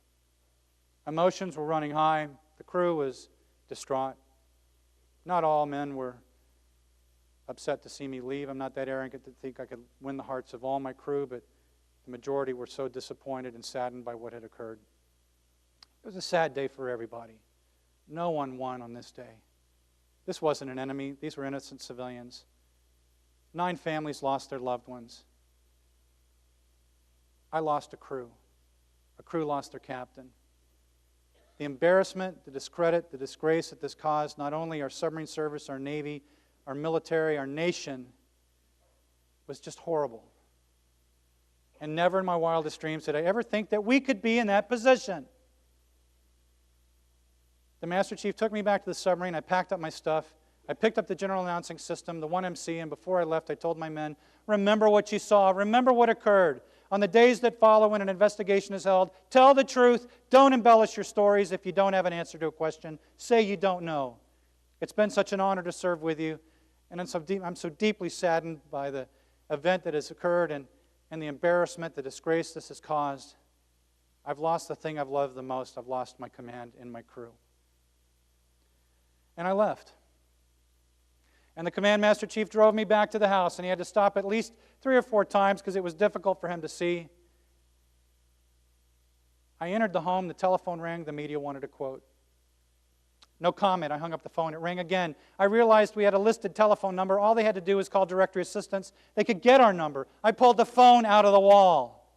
Emotions were running high. The crew was distraught. Not all men were upset to see me leave. I'm not that arrogant to think I could win the hearts of all my crew, but the majority were so disappointed and saddened by what had occurred. It was a sad day for everybody. No one won on this day. This wasn't an enemy. These were innocent civilians. 9 families lost their loved ones. I lost a crew. A crew lost their captain. The embarrassment, the discredit, the disgrace that this caused not only our submarine service, our Navy, our military, our nation, was just horrible. And never in my wildest dreams did I ever think that we could be in that position. The Master Chief took me back to the submarine. I packed up my stuff. I picked up the general announcing system, the 1MC, and before I left, I told my men, "Remember what you saw. Remember what occurred. On the days that follow when an investigation is held, tell the truth. Don't embellish your stories. If you don't have an answer to a question, say you don't know. It's been such an honor to serve with you, and I'm so deeply saddened by the event that has occurred and the embarrassment, the disgrace this has caused. I've lost the thing I've loved the most. I've lost my command and my crew." And I left. And the Command Master Chief drove me back to the house, and he had to stop at least 3 or 4 times because it was difficult for him to see. I entered the home, the telephone rang, the media wanted a quote. No comment. I hung up the phone. It rang again. I realized we had a listed telephone number. All they had to do was call directory assistance. They could get our number. I pulled the phone out of the wall.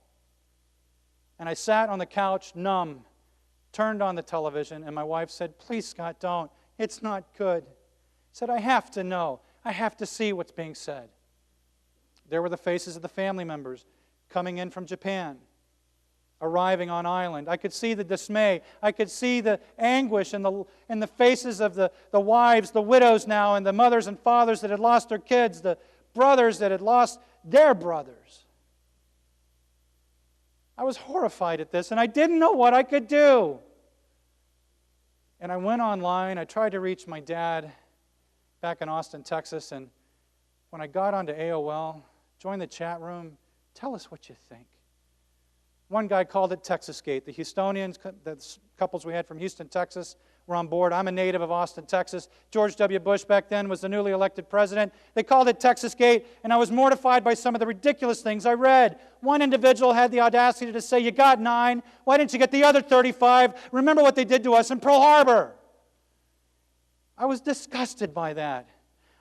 And I sat on the couch, numb, turned on the television, and my wife said, "Please, Scott, don't. It's not good." I said, "I have to know. I have to see what's being said." There were the faces of the family members coming in from Japan, arriving on island. I could see the dismay. I could see the anguish in the faces of the wives, the widows now, and the mothers and fathers that had lost their kids, the brothers that had lost their brothers. I was horrified at this, and I didn't know what I could do. And I went online. I tried to reach my dad back in Austin, Texas, and when I got onto AOL, joined the chat room, tell us what you think. One guy called it Texasgate. The Houstonians, the couples we had from Houston, Texas, were on board. I'm a native of Austin, Texas. George W. Bush back then was the newly elected president. They called it Texasgate, and I was mortified by some of the ridiculous things I read. One individual had the audacity to say, "You got 9. Why didn't you get the other 35? Remember what they did to us in Pearl Harbor." I was disgusted by that.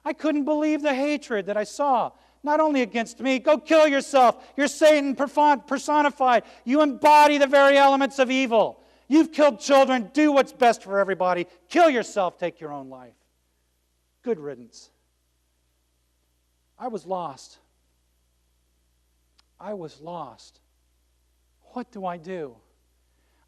I couldn't believe the hatred that I saw, Not only against me. Go kill yourself. You're Satan personified. You embody the very elements of evil. You've killed children. Do what's best for everybody. Kill yourself. Take your own life. Good riddance. I was lost. I was lost. What do I do?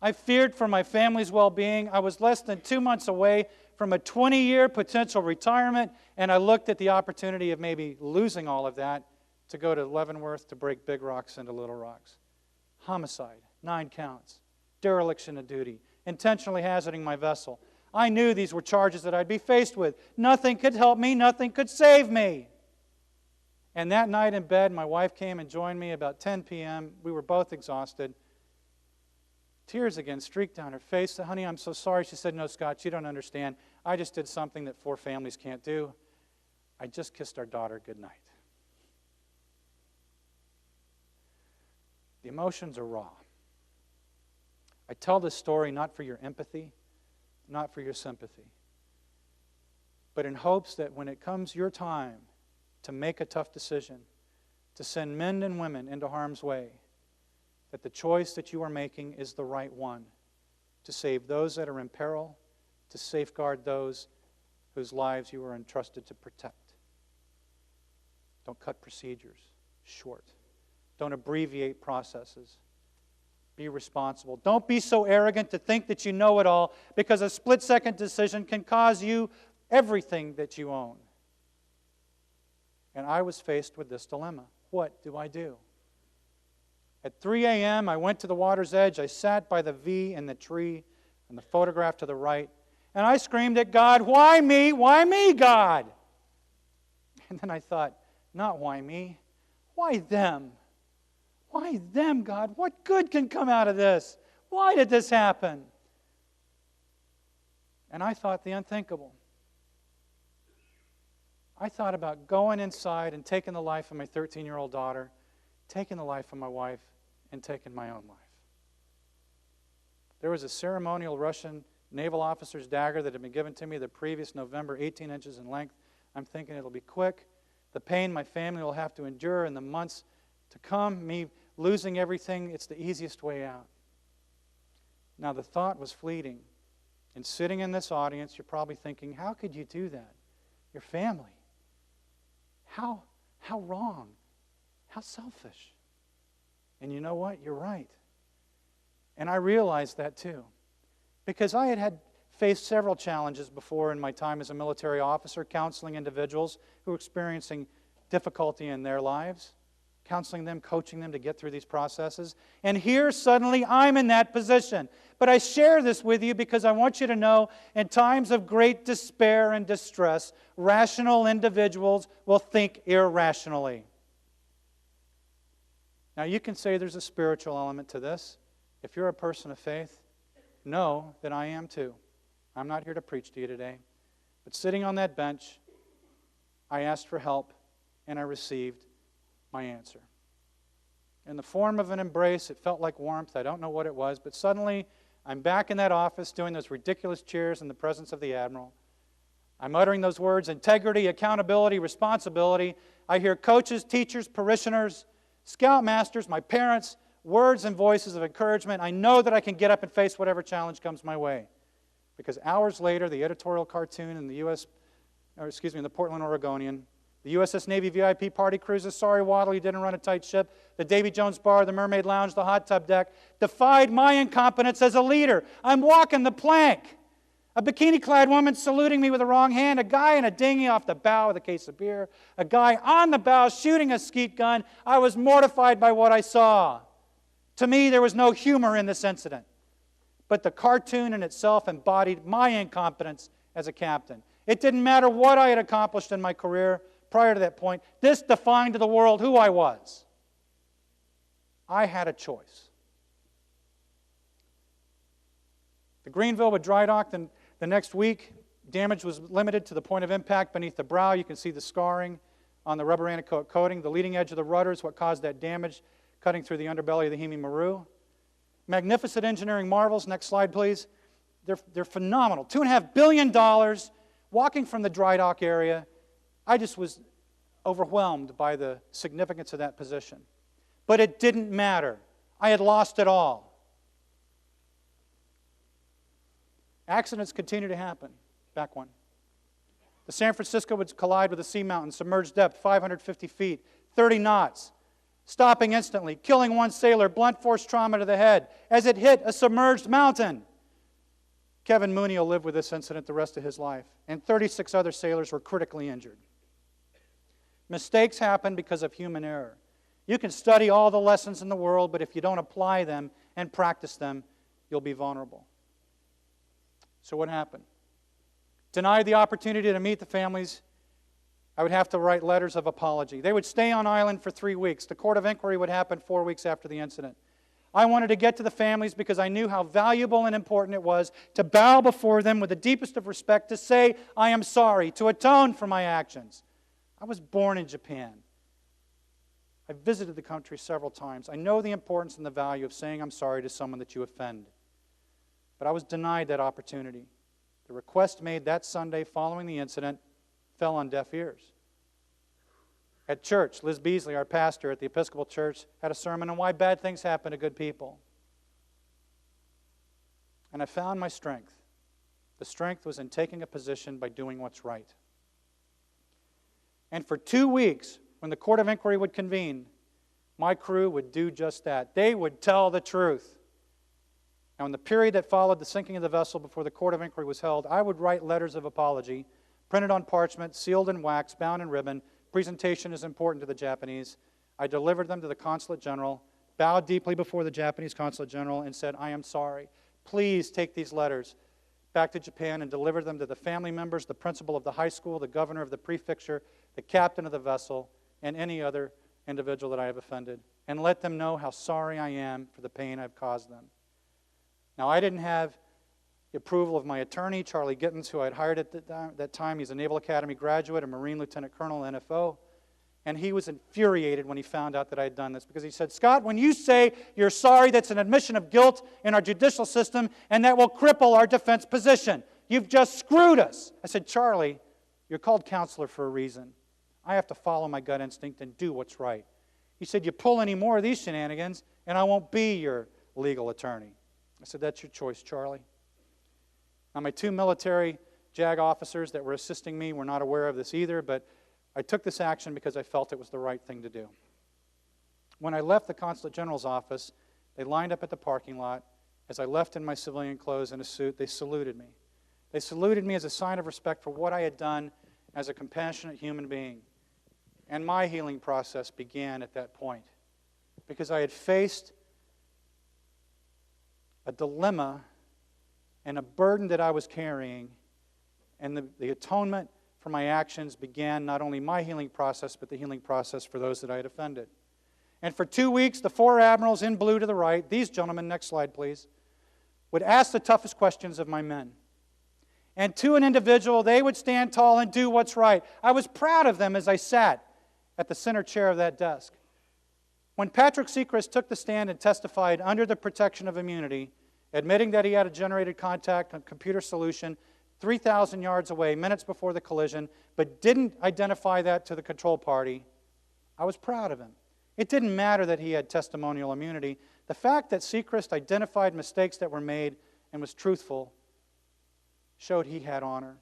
I feared for my family's well-being. I was less than 2 months away from a 20-year potential retirement, and I looked at the opportunity of maybe losing all of that to go to Leavenworth to break big rocks into little rocks. Homicide, 9 counts. Dereliction of duty, intentionally hazarding my vessel. I knew these were charges that I'd be faced with. Nothing could help me. Nothing could save me. And that night in bed, my wife came and joined me about 10 p.m. We were both exhausted. Tears again streaked down her face. Said, "Honey, I'm so sorry." She said, "No, Scott, you don't understand. I just did something that 4 families can't do. I just kissed our daughter goodnight." The emotions are raw. I tell this story not for your empathy, not for your sympathy, but in hopes that when it comes your time to make a tough decision, to send men and women into harm's way, that the choice that you are making is the right one, to save those that are in peril, to safeguard those whose lives you are entrusted to protect. Don't cut procedures short. Don't abbreviate processes. Be responsible. Don't be so arrogant to think that you know it all, because a split-second decision can cause you everything that you own. And I was faced with this dilemma. What do I do? At 3 a.m., I went to the water's edge. I sat by the V in the tree and the photograph to the right, and I screamed at God, "Why me? Why me, God?" And then I thought, not why me, why them? Why them, God? What good can come out of this? Why did this happen? And I thought the unthinkable. I thought about going inside and taking the life of my 13-year-old daughter, taking the life of my wife, and taking my own life. There was a ceremonial Russian naval officer's dagger that had been given to me the previous November, 18 inches in length. I'm thinking it'll be quick. The pain my family will have to endure in the months to come, me losing everything, it's the easiest way out. Now, the thought was fleeting. And sitting in this audience, you're probably thinking, how could you do that? Your family. How wrong. How selfish. And you know what? You're right. And I realized that too. Because I had faced several challenges before in my time as a military officer, counseling individuals who were experiencing difficulty in their lives, counseling them, coaching them to get through these processes. And here, suddenly, I'm in that position. But I share this with you because I want you to know, in times of great despair and distress, rational individuals will think irrationally. Now, you can say there's a spiritual element to this. If you're a person of faith, know that I am too. I'm not here to preach to you today. But sitting on that bench, I asked for help, and I received my answer. In the form of an embrace, it felt like warmth. I don't know what it was, but suddenly I'm back in that office doing those ridiculous cheers in the presence of the Admiral. I'm uttering those words, integrity, accountability, responsibility. I hear coaches, teachers, parishioners, scoutmasters, my parents, words and voices of encouragement. I know that I can get up and face whatever challenge comes my way. Because hours later, the editorial cartoon in the in the Portland Oregonian, the USS Navy VIP party cruises, sorry Waddle, you didn't run a tight ship, the Davy Jones bar, the Mermaid Lounge, the hot tub deck, defied my incompetence as a leader. I'm walking the plank. A bikini-clad woman saluting me with the wrong hand, a guy in a dinghy off the bow with a case of beer, a guy on the bow shooting a skeet gun. I was mortified by what I saw. To me, there was no humor in this incident. But the cartoon in itself embodied my incompetence as a captain. It didn't matter what I had accomplished in my career prior to that point. This defined to the world who I was. I had a choice. The Greenville would dry dock the next week. Damage was limited to the point of impact beneath the brow. You can see the scarring on the rubber anticoat coating. The leading edge of the rudder is what caused that damage, cutting through the underbelly of the Hemi Maru. Magnificent engineering marvels. Next slide, please. They're phenomenal. $2.5 billion walking from the dry dock area. I just was overwhelmed by the significance of that position. But it didn't matter. I had lost it all. Accidents continue to happen. Back one. The San Francisco would collide with a sea mountain, submerged depth 550 feet, 30 knots, stopping instantly, killing one sailor, blunt force trauma to the head as it hit a submerged mountain. Kevin Mooney will live with this incident the rest of his life, and 36 other sailors were critically injured. Mistakes happen because of human error. You can study all the lessons in the world, but if you don't apply them and practice them, you'll be vulnerable. So what happened? Denied the opportunity to meet the families, I would have to write letters of apology. They would stay on island for 3 weeks. The court of inquiry would happen 4 weeks after the incident. I wanted to get to the families because I knew how valuable and important it was to bow before them with the deepest of respect, to say, I am sorry, to atone for my actions. I was born in Japan. I visited the country several times. I know the importance and the value of saying I'm sorry to someone that you offend. But I was denied that opportunity. The request made that Sunday following the incident fell on deaf ears. At church, Liz Beasley, our pastor at the Episcopal Church, had a sermon on why bad things happen to good people. And I found my strength. The strength was in taking a position by doing what's right. And for 2 weeks, when the court of inquiry would convene, my crew would do just that. They would tell the truth. Now, in the period that followed the sinking of the vessel before the court of inquiry was held, I would write letters of apology, printed on parchment, sealed in wax, bound in ribbon. Presentation is important to the Japanese. I delivered them to the consulate general, bowed deeply before the Japanese consulate general, and said, I am sorry. Please take these letters back to Japan and deliver them to the family members, the principal of the high school, the governor of the prefecture, the captain of the vessel, and any other individual that I have offended, and let them know how sorry I am for the pain I've caused them. Now, I didn't have the approval of my attorney, Charlie Gittens, who I had hired at that time. He's a Naval Academy graduate, a Marine Lieutenant Colonel, NFO. And he was infuriated when he found out that I had done this, because he said, Scott, when you say you're sorry, that's an admission of guilt in our judicial system, and that will cripple our defense position. You've just screwed us. I said, Charlie, you're called counselor for a reason. I have to follow my gut instinct and do what's right. He said, you pull any more of these shenanigans, and I won't be your legal attorney. I said, that's your choice, Charlie. Now, my 2 military JAG officers that were assisting me were not aware of this either, but I took this action because I felt it was the right thing to do. When I left the Consulate General's office, they lined up at the parking lot. As I left in my civilian clothes and a suit, they saluted me. They saluted me as a sign of respect for what I had done as a compassionate human being. And my healing process began at that point, because I had faced a dilemma and a burden that I was carrying, and the atonement for my actions began not only my healing process, but the healing process for those that I had offended. And for 2 weeks, the 4 admirals in blue to the right, these gentlemen, next slide please, would ask the toughest questions of my men. And to an individual, they would stand tall and do what's right. I was proud of them as I sat at the center chair of that desk. When Patrick Seacrest took the stand and testified under the protection of immunity, admitting that he had a generated contact on computer solution 3,000 yards away, minutes before the collision, but didn't identify that to the control party, I was proud of him. It didn't matter that he had testimonial immunity. The fact that Seacrest identified mistakes that were made and was truthful showed he had honor.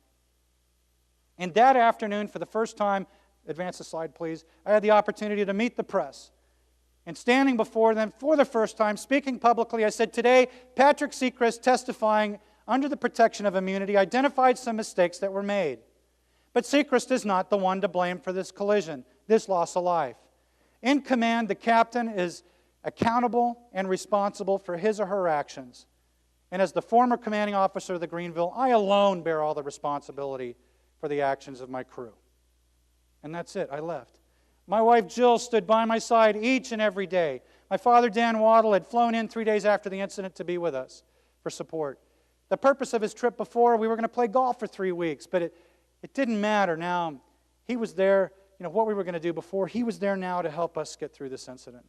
And that afternoon, for the first time, advance the slide please, I had the opportunity to meet the press. And standing before them for the first time, speaking publicly, I said, today, Patrick Seacrest, testifying under the protection of immunity, identified some mistakes that were made. But Seacrest is not the one to blame for this collision, this loss of life. In command, the captain is accountable and responsible for his or her actions. And as the former commanding officer of the Greenville, I alone bear all the responsibility for the actions of my crew. And that's it. I left. My wife Jill stood by my side each and every day. My father Dan Waddle had flown in 3 days after the incident to be with us for support. The purpose of his trip before, we were going to play golf for 3 weeks, but it didn't matter now. He was there, what we were going to do before, he was there now to help us get through this incident.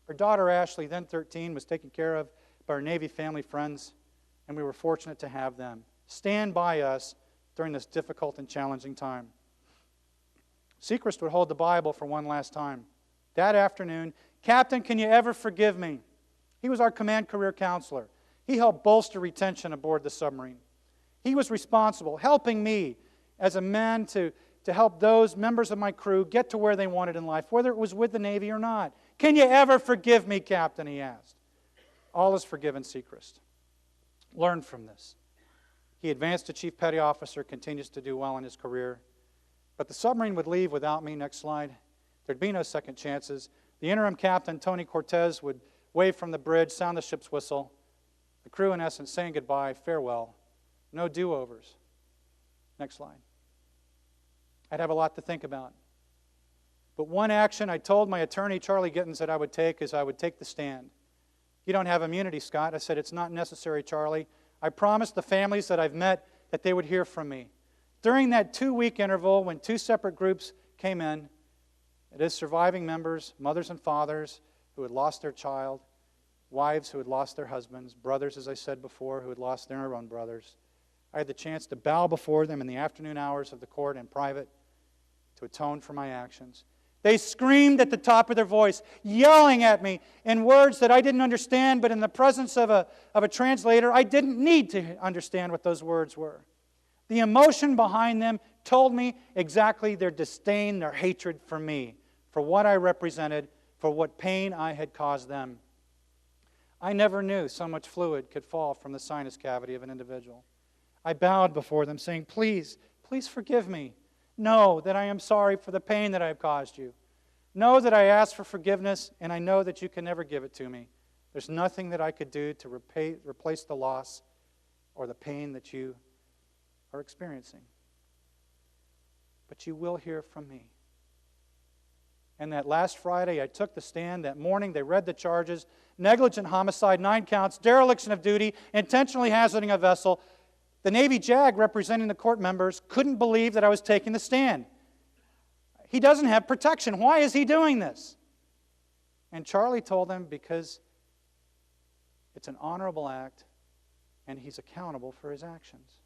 Our daughter Ashley, then 13, was taken care of by our Navy family friends, and we were fortunate to have them stand by us during this difficult and challenging time. Sechrist would hold the Bible for one last time. That afternoon, "Captain, can you ever forgive me?" He was our command career counselor. He helped bolster retention aboard the submarine. He was responsible, helping me as a man to help those members of my crew get to where they wanted in life, whether it was with the Navy or not. "Can you ever forgive me, Captain?" he asked. All is forgiven, Sechrist. Learn from this. He advanced to Chief Petty Officer, continues to do well in his career. But the submarine would leave without me. Next slide. There'd be no second chances. The interim captain, Tony Cortez, would wave from the bridge, sound the ship's whistle. The crew, in essence, saying goodbye, farewell. No do-overs. Next slide. I'd have a lot to think about. But one action I told my attorney, Charlie Gittins, that I would take is I would take the stand. "You don't have immunity, Scott." I said, "It's not necessary, Charlie. I promised the families that I've met that they would hear from me." During that 2-week interval, when 2 separate groups came in, it is surviving members, mothers and fathers who had lost their child, wives who had lost their husbands, brothers, as I said before, who had lost their own brothers. I had the chance to bow before them in the afternoon hours of the court in private to atone for my actions. They screamed at the top of their voice, yelling at me in words that I didn't understand, but in the presence of a translator, I didn't need to understand what those words were. The emotion behind them told me exactly their disdain, their hatred for me, for what I represented, for what pain I had caused them. I never knew so much fluid could fall from the sinus cavity of an individual. I bowed before them, saying, "Please, please forgive me. Know that I am sorry for the pain that I have caused you. Know that I ask for forgiveness, and I know that you can never give it to me. There's nothing that I could do to replace the loss or the pain that you are experiencing. But you will hear from me." And that last Friday, I took the stand. That morning, they read the charges: negligent homicide, 9 counts, dereliction of duty, intentionally hazarding a vessel. The Navy JAG, representing the court members, couldn't believe that I was taking the stand. He doesn't have protection. Why is he doing this? And Charlie told them, because it's an honorable act, and he's accountable for his actions.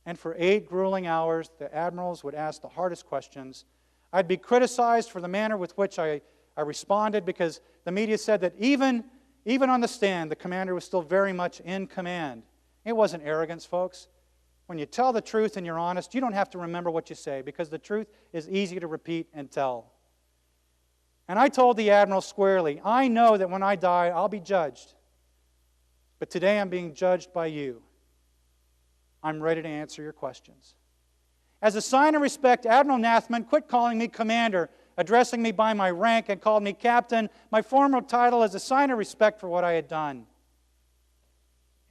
And for 8 grueling hours, the admirals would ask the hardest questions. I'd be criticized for the manner with which I responded, because the media said that even on the stand, the commander was still very much in command. It wasn't arrogance, folks. When you tell the truth and you're honest, you don't have to remember what you say, because the truth is easy to repeat and tell. And I told the admiral squarely, "I know that when I die, I'll be judged. But today I'm being judged by you. I'm ready to answer your questions." As a sign of respect, Admiral Nathman quit calling me commander, addressing me by my rank, and called me captain, my former title, as a sign of respect for what I had done.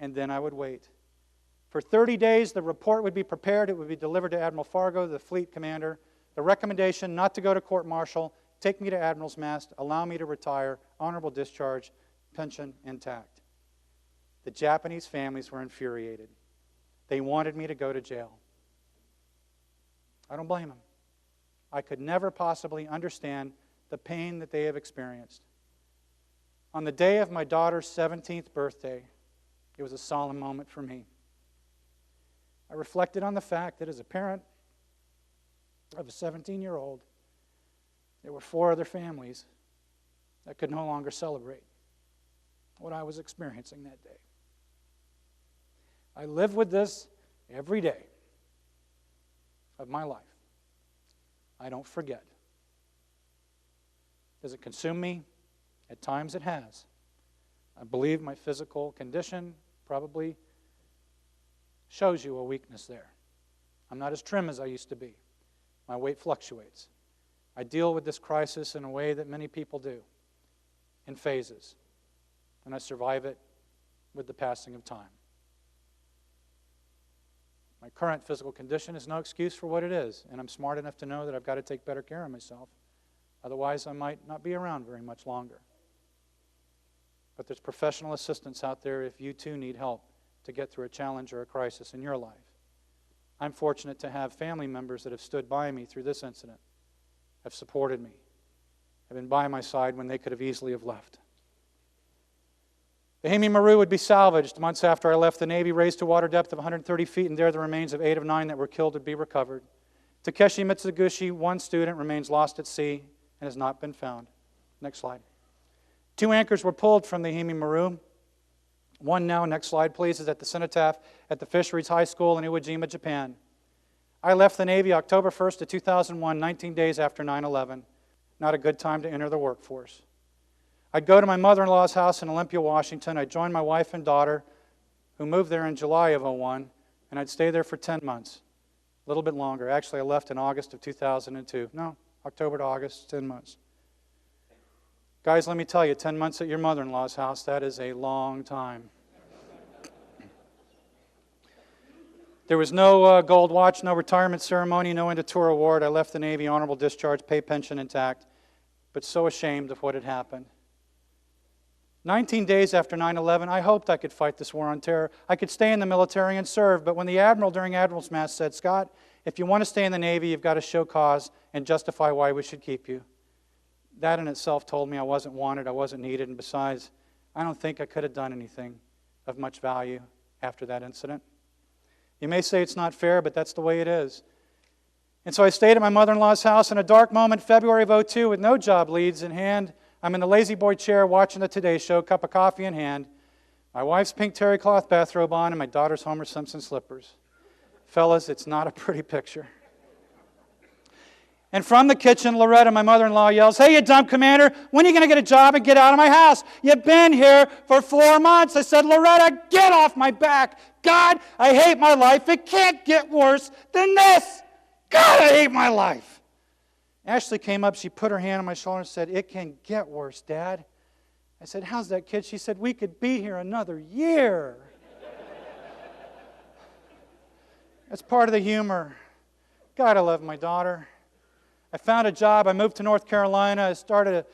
And then I would wait. For 30 days, the report would be prepared. It would be delivered to Admiral Fargo, the fleet commander. The recommendation not to go to court-martial, take me to Admiral's mast, allow me to retire, honorable discharge, pension intact. The Japanese families were infuriated. They wanted me to go to jail. I don't blame them. I could never possibly understand the pain that they have experienced. On the day of my daughter's 17th birthday, it was a solemn moment for me. I reflected on the fact that as a parent of a 17-year-old, there were 4 other families that could no longer celebrate what I was experiencing that day. I live with this every day of my life. I don't forget. Does it consume me? At times it has. I believe my physical condition probably shows you a weakness there. I'm not as trim as I used to be. My weight fluctuates. I deal with this crisis in a way that many people do, in phases, and I survive it with the passing of time. My current physical condition is no excuse for what it is, and I'm smart enough to know that I've got to take better care of myself. Otherwise, I might not be around very much longer. But there's professional assistance out there if you too need help to get through a challenge or a crisis in your life. I'm fortunate to have family members that have stood by me through this incident, have supported me, have been by my side when they could have easily have left. The Hemi Maru would be salvaged months after I left the Navy, raised to water depth of 130 feet, and there the remains of 8 of 9 that were killed would be recovered. Takeshi Mitsuguchi, one student, remains lost at sea and has not been found. Next slide. 2 anchors were pulled from the Hime Maru. One now, next slide please, is at the cenotaph at the Fisheries High School in Iwo Jima, Japan. I left the Navy October 1st of 2001, 19 days after 9/11. Not a good time to enter the workforce. I'd go to my mother-in-law's house in Olympia, Washington. I'd join my wife and daughter, who moved there in July of 2001, and I'd stay there for 10 months. A little bit longer. Actually, I left in August of 2002. No, October to August, 10 months. Guys, let me tell you, 10 months at your mother-in-law's house, that is a long time. There was no gold watch, no retirement ceremony, no end-of-tour award. I left the Navy, honorable discharge, pay pension intact, but so ashamed of what had happened. 19 days after 9/11, I hoped I could fight this war on terror. I could stay in the military and serve, but when the admiral during Admiral's Mass said, "Scott, if you want to stay in the Navy, you've got to show cause and justify why we should keep you," that in itself told me I wasn't wanted, I wasn't needed, and besides, I don't think I could have done anything of much value after that incident. You may say it's not fair, but that's the way it is. And so I stayed at my mother-in-law's house in a dark moment, February of 2002, with no job leads in hand. I'm in the lazy boy chair watching the Today Show, cup of coffee in hand, my wife's pink terry cloth bathrobe on, and my daughter's Homer Simpson slippers. Fellas, it's not a pretty picture. And from the kitchen, Loretta, my mother-in-law, yells, "Hey, you dumb commander, when are you going to get a job and get out of my house? You've been here for 4 months." I said, "Loretta, get off my back. God, I hate my life. It can't get worse than this. God, I hate my life." Ashley came up, she put her hand on my shoulder and said, "It can get worse, Dad." I said, "How's that, kid?" She said, "We could be here another year." That's part of the humor. God, I love my daughter. I found a job. I moved to North Carolina. I started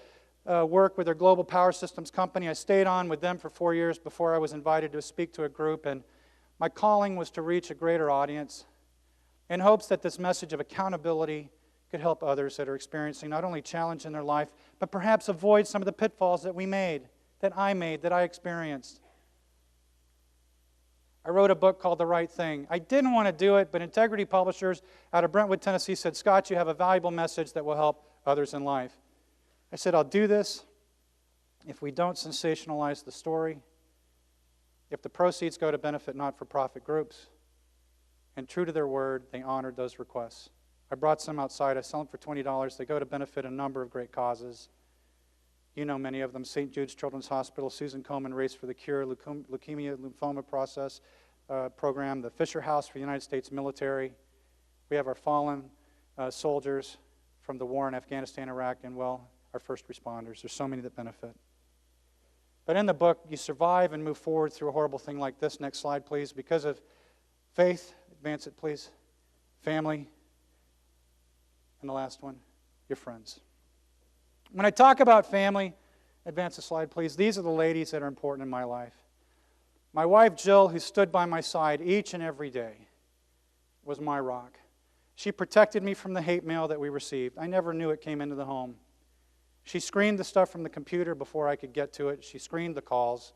work with their global power systems company. I stayed on with them for 4 years before I was invited to speak to a group, and my calling was to reach a greater audience in hopes that this message of accountability could help others that are experiencing not only challenge in their life, but perhaps avoid some of the pitfalls that we made, that I experienced. I wrote a book called The Right Thing. I didn't want to do it, but Integrity Publishers out of Brentwood, Tennessee said, "Scott, you have a valuable message that will help others in life." I said, "I'll do this if we don't sensationalize the story, if the proceeds go to benefit not-for-profit groups." And true to their word, they honored those requests. I brought some outside. I sell them for $20. They go to benefit a number of great causes. You know many of them: St. Jude's Children's Hospital, Susan Komen Race for the Cure, Leukemia Lymphoma Process Program, the Fisher House for the United States Military. We have our fallen soldiers from the war in Afghanistan, Iraq, and, well, our first responders. There's so many that benefit. But in the book, you survive and move forward through a horrible thing like this. Next slide, please. Because of faith, advance it, please, family, and the last one, your friends. When I talk about family, advance the slide, please, these are the ladies that are important in my life. My wife, Jill, who stood by my side each and every day, was my rock. She protected me from the hate mail that we received. I never knew it came into the home. She screened the stuff from the computer before I could get to it. She screened the calls.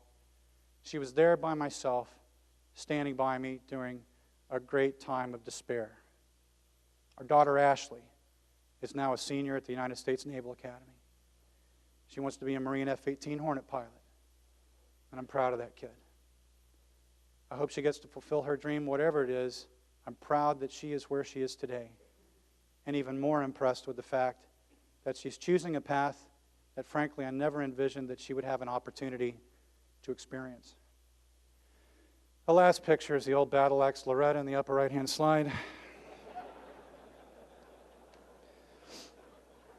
She was there by myself, standing by me during a great time of despair. Our daughter, Ashley, is now a senior at the United States Naval Academy. She wants to be a Marine F-18 Hornet pilot, and I'm proud of that kid. I hope she gets to fulfill her dream, whatever it is. I'm proud that she is where she is today, and even more impressed with the fact that she's choosing a path that, frankly, I never envisioned that she would have an opportunity to experience. The last picture is the old battle axe Loretta in the upper right-hand slide.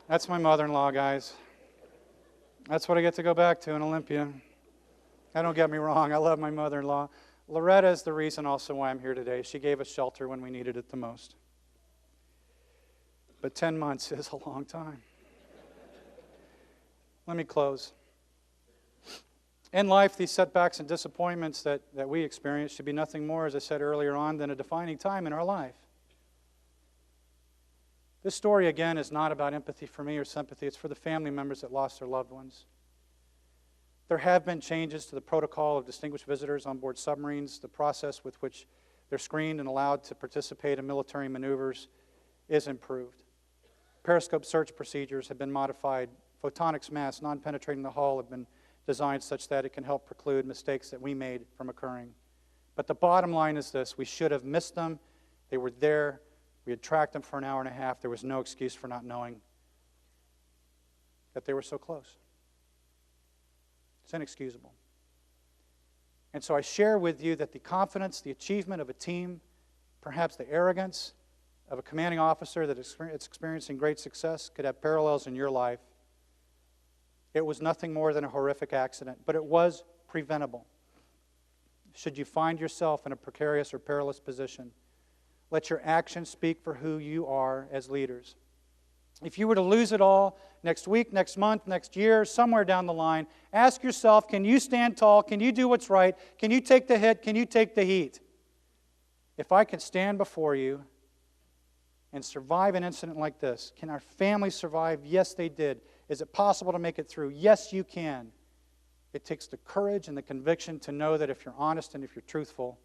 That's my mother-in-law, guys. That's what I get to go back to in Olympia. Don't get me wrong, I love my mother-in-law. Loretta is the reason also why I'm here today. She gave us shelter when we needed it the most. But 10 months is a long time. Let me close. In life, these setbacks and disappointments that we experience should be nothing more, as I said earlier on, than a defining time in our life. This story, again, is not about empathy for me or sympathy. It's for the family members that lost their loved ones. There have been changes to the protocol of distinguished visitors on board submarines. The process with which they're screened and allowed to participate in military maneuvers is improved. Periscope search procedures have been modified. Photonics masks, non-penetrating the hull, have been designed such that it can help preclude mistakes that we made from occurring. But the bottom line is this: we should have missed them. They were there. We had tracked them for an hour and a half. There was no excuse for not knowing that they were so close. It's inexcusable. And so I share with you that the confidence, the achievement of a team, perhaps the arrogance of a commanding officer that is experiencing great success could have parallels in your life. It was nothing more than a horrific accident, but it was preventable. Should you find yourself in a precarious or perilous position, let your actions speak for who you are as leaders. If you were to lose it all next week, next month, next year, somewhere down the line, ask yourself, can you stand tall? Can you do what's right? Can you take the hit? Can you take the heat? If I could stand before you and survive an incident like this, can our family survive? Yes, they did. Is it possible to make it through? Yes, you can. It takes the courage and the conviction to know that if you're honest and if you're truthful,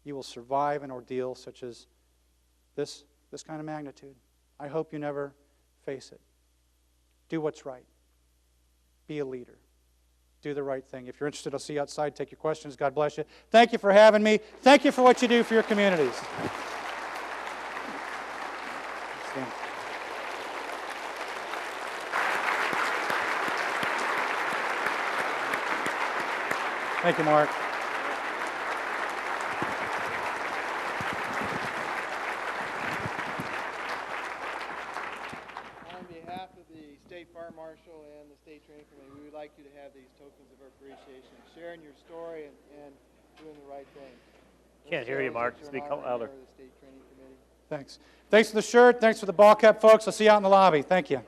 you will survive an ordeal such as this kind of magnitude. I hope you never face it. Do what's right. Be a leader. Do the right thing. If you're interested, I'll see you outside. Take your questions. God bless you. Thank you for having me. Thank you for what you do for your communities. Thank you, Mark.
On behalf of the State Fire Marshal and the State Training Committee, we would like you to have these tokens of appreciation, sharing your story and doing the right thing.
Can't hear you, Mark. Speak louder.
The State Training Committee.
Thanks. Thanks for the shirt. Thanks for the ball cap, folks. I'll see you out in the lobby. Thank you.